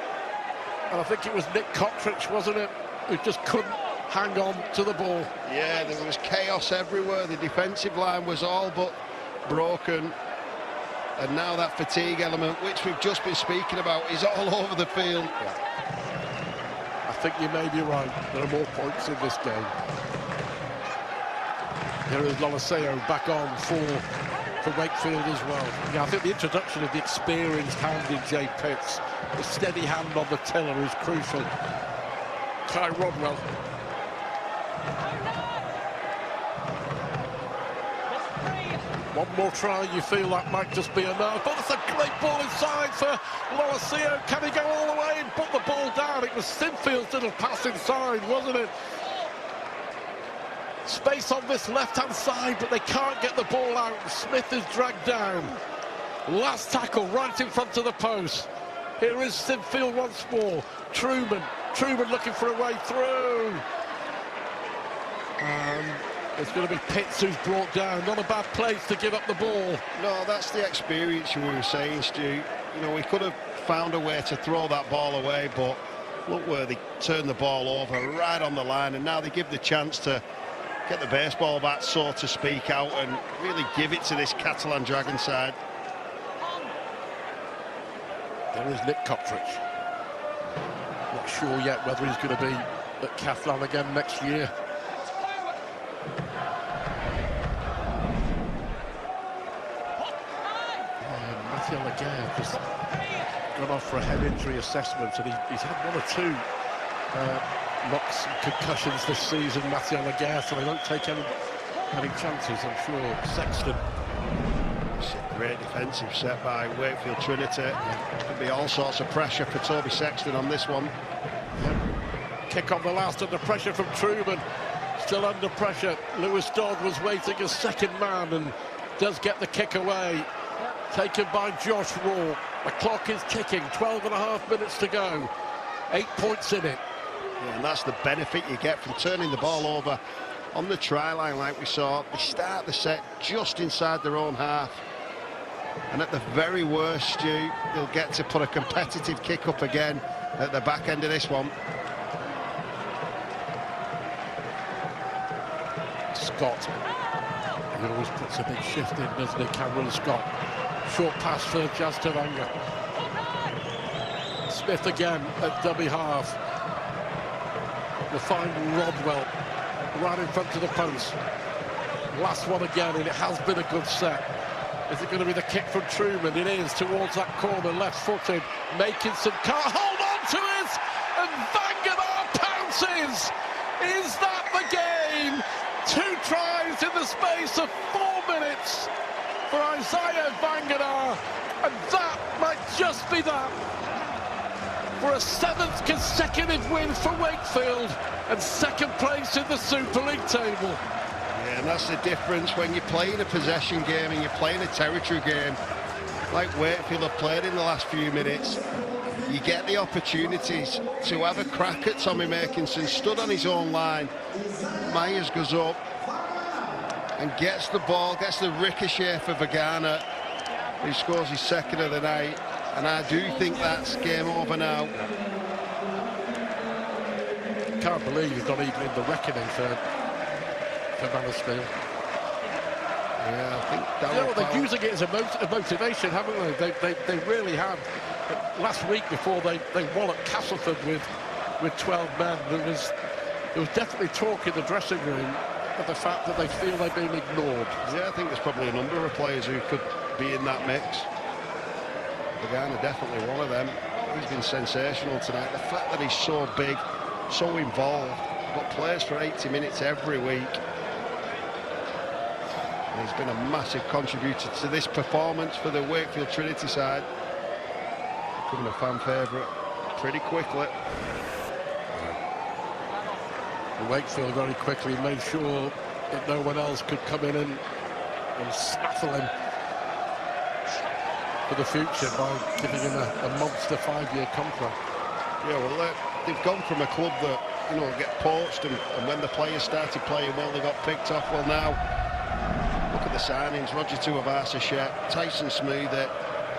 And I think it was Nick Cottridge, wasn't it? Who just couldn't hang on to the ball. Yeah, there was chaos everywhere. The defensive line was all but broken. And now that fatigue element, which we've just been speaking about, is all over the field. Yeah. I think you may be right. There are more points in this game. Here is Loliseo back on for Wakefield as well. Yeah, I think the introduction of the experienced hand in Jay Pitts, the steady hand on the tiller is crucial. Ty Rodwell. One more try, you feel that might just be enough. But that's a great ball inside for Loliseo. Can he go all the way and put the ball down? It was Sinfield's little pass inside, wasn't it? Space on this left-hand side, but they can't get the ball out. Smith is dragged down. Last tackle right in front of the post. Here is Sinfield once more. Truman looking for a way through. It's going to be Pitts who's brought down. Not a bad place to give up the ball. No, that's the experience you were saying, Stu. You know, we could have found a way to throw that ball away, but look where they turned the ball over right on the line, and now they give the chance to get the baseball bat, so to speak, out and really give it to this Catalan Dragon side. There is Nick Cottridge. Not sure yet whether he's going to be at Catalan again next year. Mathieu Laguerre just gone off for a head injury assessment, and he's had one or two knocks and concussions this season, Mathieu Laguerre, so they don't take any chances, I'm sure. Sexton. It's a great defensive set by Wakefield Trinity. Could be all sorts of pressure for Toby Sexton on this one. Kick on the last, under pressure from Truman. Still under pressure. Lewis Dodd was waiting as second man and does get the kick away. Taken by Josh Raw. The clock is ticking, 12.5 minutes to go. 8 points in it. Yeah, and that's the benefit you get from turning the ball over on the try line like we saw. They start the set just inside their own half. And at the very worst, Stu, they'll get to put a competitive kick up again at the back end of this one. Scott. He always puts a big shift in, doesn't he, Cameron Scott? Short pass for Jazz Tavanga. Smith again at dummy half. We'll find Rodwell right in front of the post. Last one again, and it has been a good set. Is it going to be the kick from Truman? It is, towards that corner, left-footed. Makinson can't hold on to it, and Vangadar pounces. Is that the game? 2 tries in the space of 4 minutes for Isaiah Vangadar, and that might just be that for a 7th consecutive win for Wakefield and 2nd place in the Super League table. Yeah, and that's the difference when you're playing a possession game and you're playing a territory game like Wakefield have played in the last few minutes. You get the opportunities to have a crack at Tommy Makinson, stood on his own line. Myers goes up and gets the ball, gets the ricochet for Vagana, who scores his 2nd of the night. And I do think that's game over now. Can't believe he's not even in the reckoning for Mansfield. Yeah, I think they're using it as a motivation, haven't they? They really have. But last week, before they won at Castleford with 12 men, there was definitely talk in the dressing room of the fact that they feel they've been ignored. Yeah, I think there's probably a number of players who could be in that mix. Vagana definitely one of them. He's been sensational tonight. The fact that he's so big, so involved, but plays for 80 minutes every week. And he's been a massive contributor to this performance for the Wakefield Trinity side. Becoming a fan favourite pretty quickly. Wakefield very quickly made sure that no one else could come in and snaffle him for the future by giving him a monster 5-year contract. Yeah, well, they've gone from a club that, you know, get poached, and when the players started playing well, they got picked off. Well, now, look at the signings. Roger Tuivasa-Sheck, Tyson Smoother,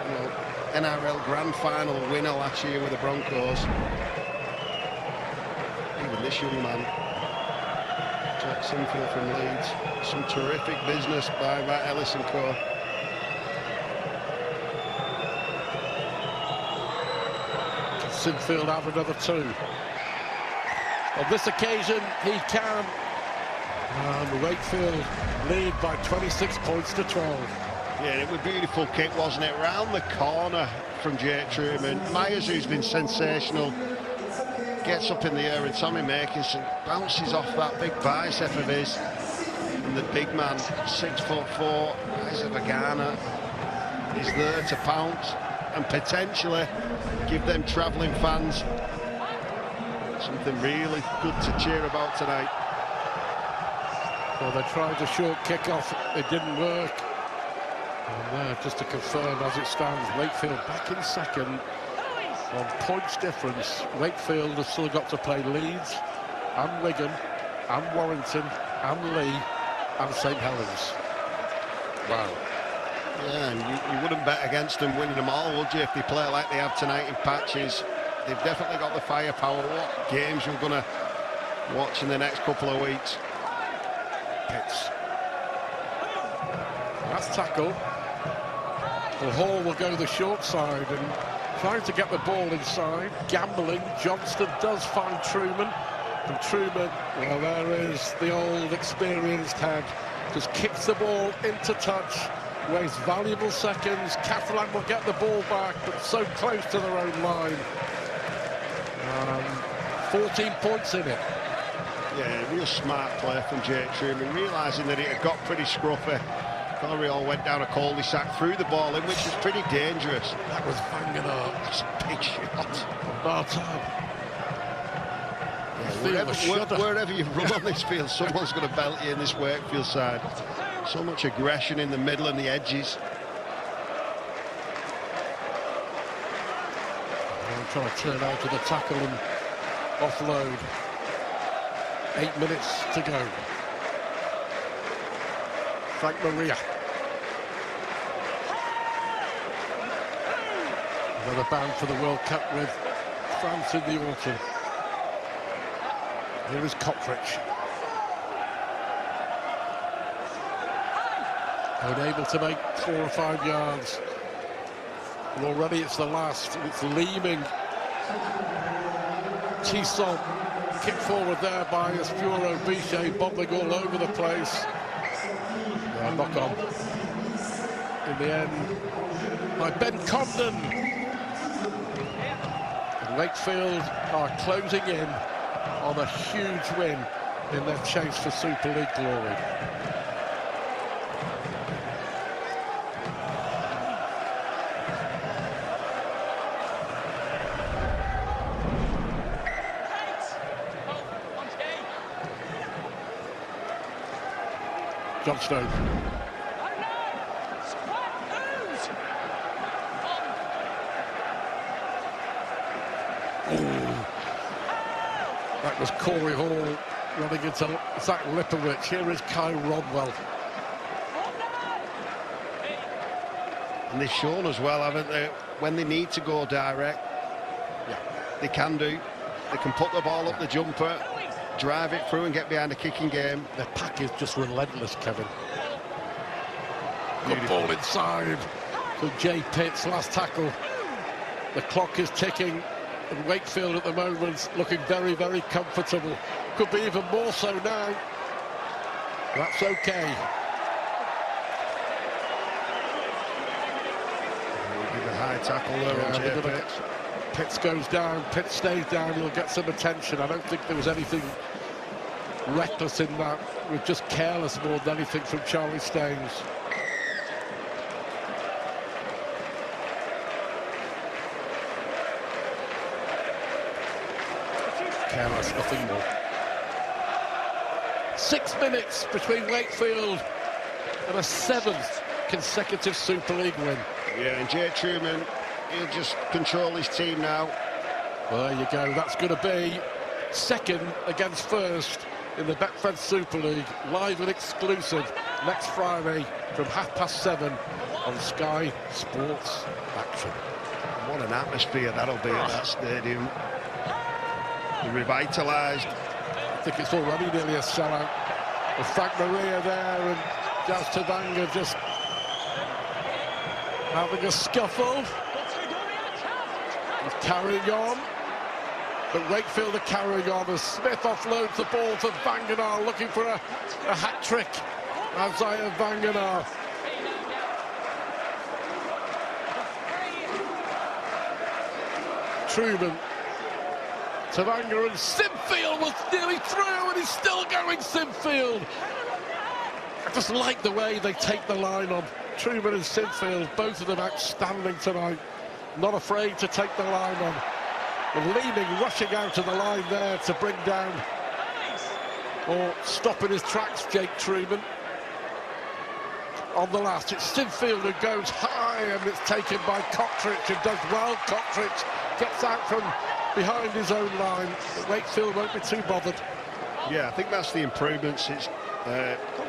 you know, NRL Grand Final winner last year with the Broncos. Even this young man, Jack Sinfield from Leeds. Some terrific business by Matt Ellis and co. Sinfield have another 2. On this occasion, he can. And Wakefield lead by 26 points to 12. Yeah, it was a beautiful kick, wasn't it? Round the corner from Jake Truman. Myers, who's been sensational, gets up in the air, and Tommy Makinson bounces off that big bicep of his. And the big man, 6'4", Isaac Vagana, is there to pounce and potentially give them travelling fans something really good to cheer about tonight. Well, they tried the short kick-off, it didn't work. And just to confirm, as it stands, Wakefield back in second on points difference. Wakefield has still got to play Leeds and Wigan and Warrington and Leigh and St Helens. Wow. Yeah, and you wouldn't bet against them winning them all, would you, if they play like they have tonight in patches? They've definitely got the firepower. What games we're going to watch in the next couple of weeks. Pitts. That's tackle. Well, Hall will go the short side and trying to get the ball inside. Gambling. Johnston does find Truman. And Truman, well, there is the old experienced head. Just kicks the ball into touch. Wastes valuable seconds. Catalan will get the ball back, but so close to their own line. 14 points in it. Yeah, real smart play from Jake Truman, realising that it had got pretty scruffy. Colorial went down a cul-de-sac, threw the ball in, which was pretty dangerous. That was banging up. That's a big shot. Barton. Wherever you run on this field, someone's going to belt you in this Wakefield side. So much aggression in the middle and the edges. I'm trying to turn out to the tackle and offload. 8 minutes to go. Frank Maria. Another bound for the World Cup with France in the autumn. Here is Cottridge. Unable to make 4 or 5 yards. And already it's the last. It's Leeming. Tisson. Kick forward there by Espuro Bichet, bobbling all over the place. Yeah, knock on. In the end, by Ben Comden. And Wakefield are closing in on a huge win in their chase for Super League glory. Johnstone. That was Corey Hall running into Zach Lipowicz. Here is Kai Rodwell. And they've shown as well, haven't they, when they need to go direct, they can do. They can put the ball up the jumper, drive it through and get behind a kicking game. Their pack is just relentless, Kevin. Good ball inside to Jay Pitts, last tackle. The clock is ticking, and Wakefield at the moment looking very, very comfortable. Could be even more so now. That's okay. We'll give a high tackle there on Jay Pitts. Pitts goes down, Pitts stays down, he'll get some attention. I don't think there was anything reckless in that, was just careless more than anything from Charlie Staines. Careless, nothing more. 6 minutes between Wakefield and a 7th consecutive Super League win. Yeah, and Jay Truman, he'll just control his team now. Well, there you go. That's going to be second against first in the Betfred Super League, live and exclusive next Friday from 7:30 on Sky Sports Action. What an atmosphere that'll be at that stadium. Revitalised. I think it's already nearly a sellout. With Frank Maria there and Jazz Tavanga just having a scuffle. He's carrying on. But Wakefield are carrying on as Smith offloads the ball to Vanganar, looking for a hat-trick. Isaiah Vanganar. Truman. Tavanga and Simfield was nearly through, and he's still going, Simfield. I just like the way they take the line on. Truman and Simfield, both of them outstanding tonight. Not afraid to take the line on. And leaning, rushing out to the line there to bring down or stop in his tracks Jake Truman. On the last, it's Simfield who goes high, and it's taken by Cottridge, and does well. Cottridge gets out from behind his own line, but Wakefield won't be too bothered. Yeah, I think that's the improvement since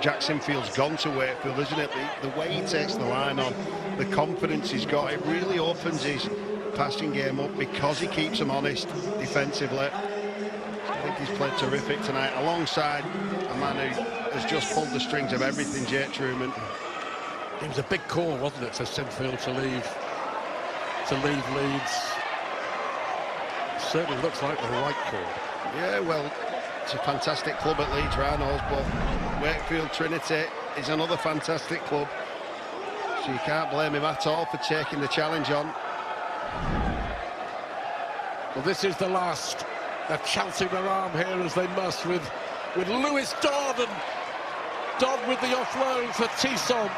Jack Simfield's gone to Wakefield, isn't it? The way he takes the line on, the confidence he's got, it really opens his passing game up because he keeps him honest defensively. I think he's played terrific tonight, alongside a man who has just pulled the strings of everything, Jake Truman. It was a big call, wasn't it, for Simfield to leave Leeds. Certainly looks like the right call. Yeah, well, it's a fantastic club at Leeds Rhinos, but Wakefield Trinity is another fantastic club, so you can't blame him at all for taking the challenge on. Well, this is the last. They're chancing their arm here as they must with Lewis Dodd, and Dodd with the offload for Tisson.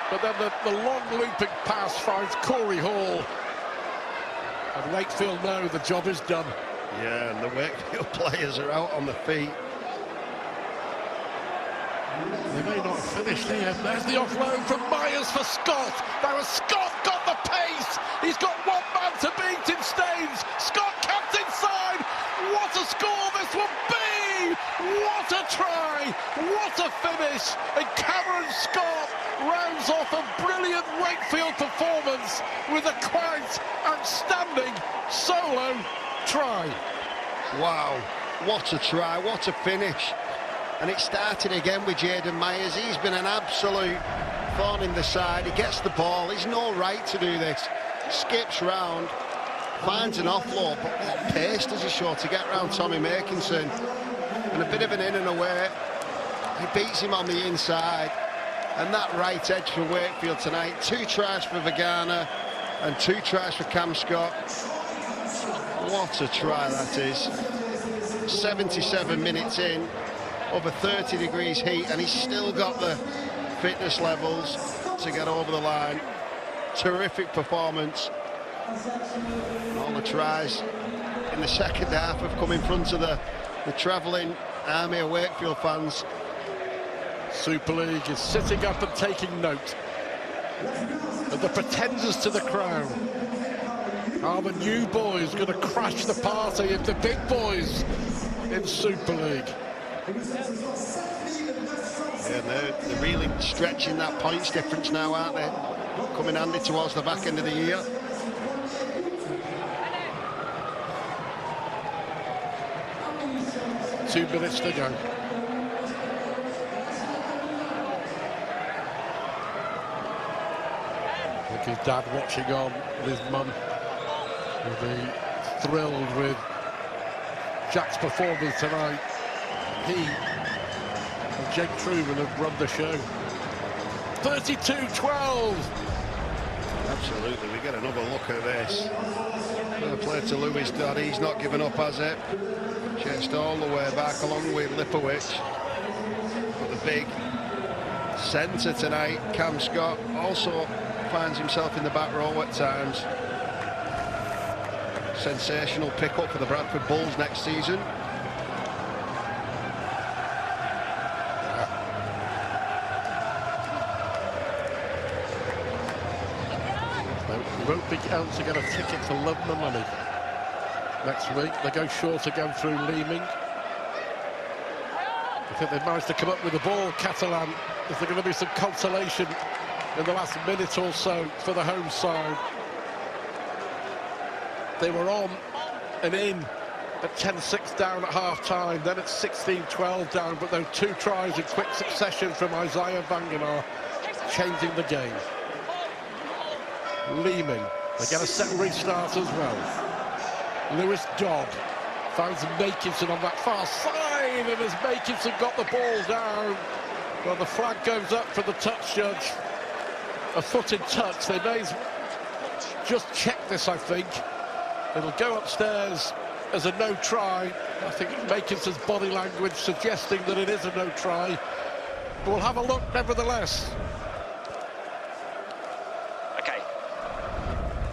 But then the long looping pass finds Corey Hall. And Wakefield know the job is done. Yeah, and the Wakefield players are out on the feet. They may not have finished here. There's the offload from Myers for Scott. Now has Scott got the pace? He's got one man to beat in Staines. Scott capped inside. What a score this will be! What a try! What a finish! And Cameron Scott rounds off a brilliant Wakefield performance with a quite outstanding solo try. Wow, what a try, what a finish. And it started again with Jaden Myers. He's been an absolute thorn in the side. He gets the ball, he's no right to do this. Skips round, finds an offload, but what pace does he show to get round Tommy Makinson? And a bit of an in and away. He beats him on the inside. And that right edge for Wakefield tonight. 2 tries for Vagana and 2 tries for Cam Scott. What a try that is. 77 minutes in, over 30 degrees heat, and he's still got the fitness levels to get over the line. Terrific performance. And all the tries in the second half have come in front of the travelling army of Wakefield fans. Super League is sitting up and taking note of the pretenders to the crown. Are the new boys going to crash the party of the big boys in Super League? Yeah, they're really stretching that points difference now, aren't they? Coming handy towards the back end of the year. Two minutes to go. I think his dad watching on with his mum. He'll be thrilled with Jack's performance tonight. He and Jake Truman have run the show. 32-12. Absolutely, we get another look at this. Fair play to Lewis Dodd, he's not given up, has it? Chased all the way back along with Lipowicz. But the big centre tonight, Cam Scott, also finds himself in the back row at times. Sensational pick-up for the Bradford Bulls next season. They won't be able to get a ticket for Love the Money next week. They go short again through Leeming. I think they've managed to come up with the ball, Catalan. Is there going to be some consolation in the last minute or so for the home side? They were on and in at 10-6 down at half-time, then at 16-12 down, but those two tries in quick succession from Isaiah Vanganar changing the game. Leeming, they get a set restart as well. Lewis Dodd finds Makinson on that far side, and as Makinson got the ball down, well, the flag goes up for the touch judge. A foot in touch. They may just check this, I think. It'll go upstairs as a no try. I think Makinson's body language suggesting that it is a no try. But we'll have a look nevertheless. Okay.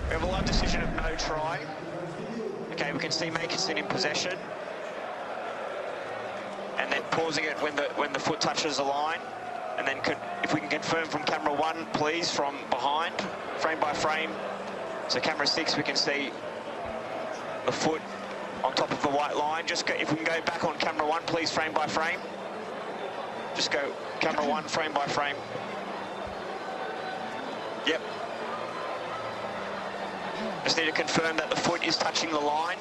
We have a live decision of no try. Okay, we can see Makinson in possession. And then pausing it when the foot touches the line. And then if we can confirm from camera 1, please, from behind, frame by frame. So camera 6, we can see the foot on top of the white line. Just go, if we can go back on camera 1, please, frame by frame. Just go camera 1, frame by frame. Yep. Just need to confirm that the foot is touching the line.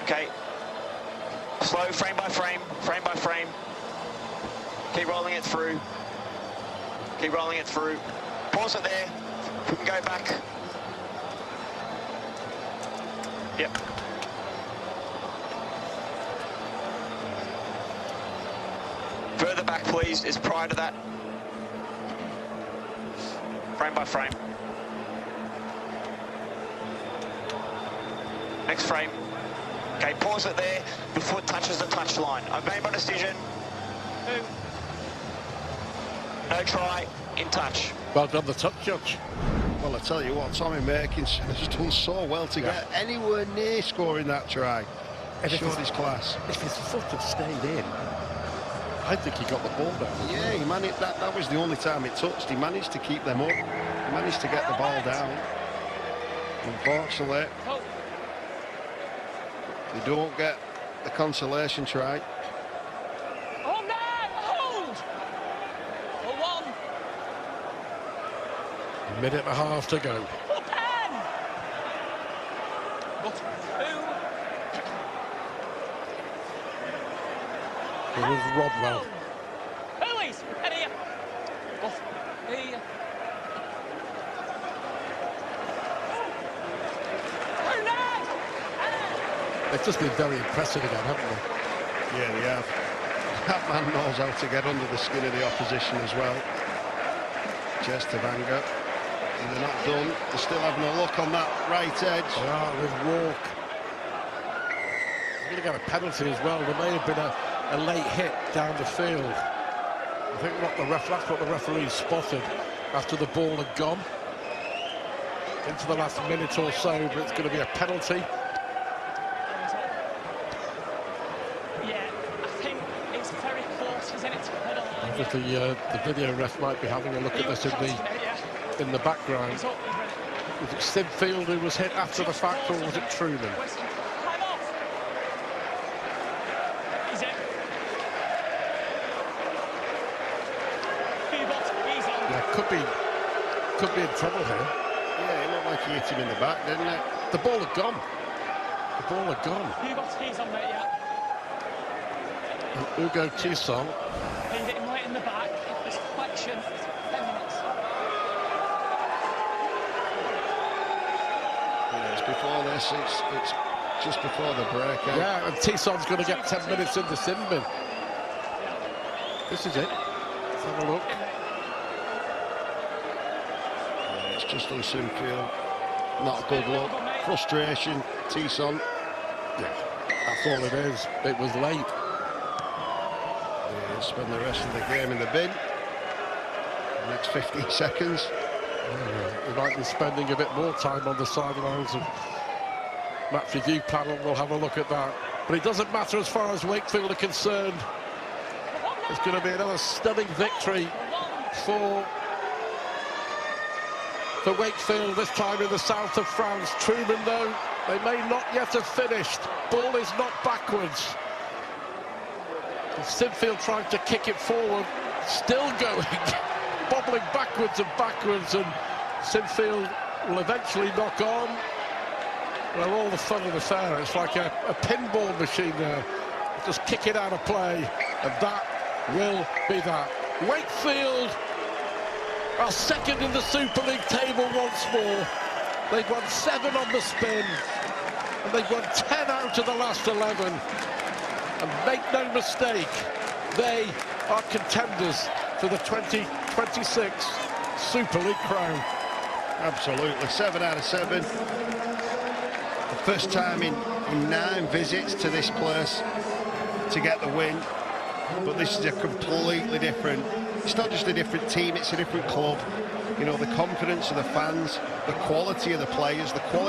Okay. Slow, frame by frame, frame by frame. Keep rolling it through. Keep rolling it through. Pause it there. If we can go back. Yep. Further back, please, is prior to that. Frame by frame. Next frame. Okay, pause it there. The foot touches the touch line. I've made my decision. No try, in touch. Well done, the touch judge. Well, I tell you what, Tommy Makinson has done so well to get anywhere near scoring that try. It showed his class. If his foot had stayed in, I think he got the ball down. Yeah, he managed. That was the only time it touched. He managed to keep them up. He managed to get the ball down. Unfortunately, they don't get the consolation try. Minute and a half to go. It was Rodwell. They've just been very impressive again, haven't they? Yeah, they have. That man knows how to get under the skin of the opposition as well. Just to Vanga. And they're not done. They're still having a look on that right edge. They are with Walk. They're going to get a penalty as well. There may have been a late hit down the field. I think that's what the referee spotted after the ball had gone. Into the last minute or so, but it's going to be a penalty. Yeah, I think it's very close, isn't it? The video ref might be having a look at this in the background. Was it Sinfield who was hit after the fact, or was it Truman? Yeah, could be in trouble here. Yeah, it looked like he hit him in the back, didn't it? The ball had gone. The ball had gone. He's on there, yeah. And Hugo Tisson. He hit him right in the back. It's flexion. 10 minutes. Yeah, it's before this. It's just before the break. Yeah, and Tisson's going to get 10 minutes in the sin bin. This is it. Let's have a look. It's just on Sinfield. Not a good look. Frustration. T-Son. Yeah, that's all it is. It was late. He'll spend the rest of the game in the bin. The next 15 seconds. He might be spending a bit more time on the sidelines, and match review panel will have a look at that. But it doesn't matter as far as Wakefield are concerned. It's going to be another stunning victory for Wakefield, this time in the south of France. Truman, though, they may not yet have finished. Ball is not backwards. Sinfield trying to kick it forward, still going, bobbling backwards and Sinfield will eventually knock on. Well, all the fun of the fair. It's like a pinball machine there. Just kick it out of play, and that will be that. Wakefield are second in the Super League table once more. They've won 7 on the spin, and they've won 10 out of the last 11. And make no mistake, they are contenders for the 2026 Super League crown. Absolutely, 7 out of 7. The first time in 9 visits to this place to get the win. But this is a completely different, it's not just a different team, it's a different club. You know, the confidence of the fans, the quality of the players, the quality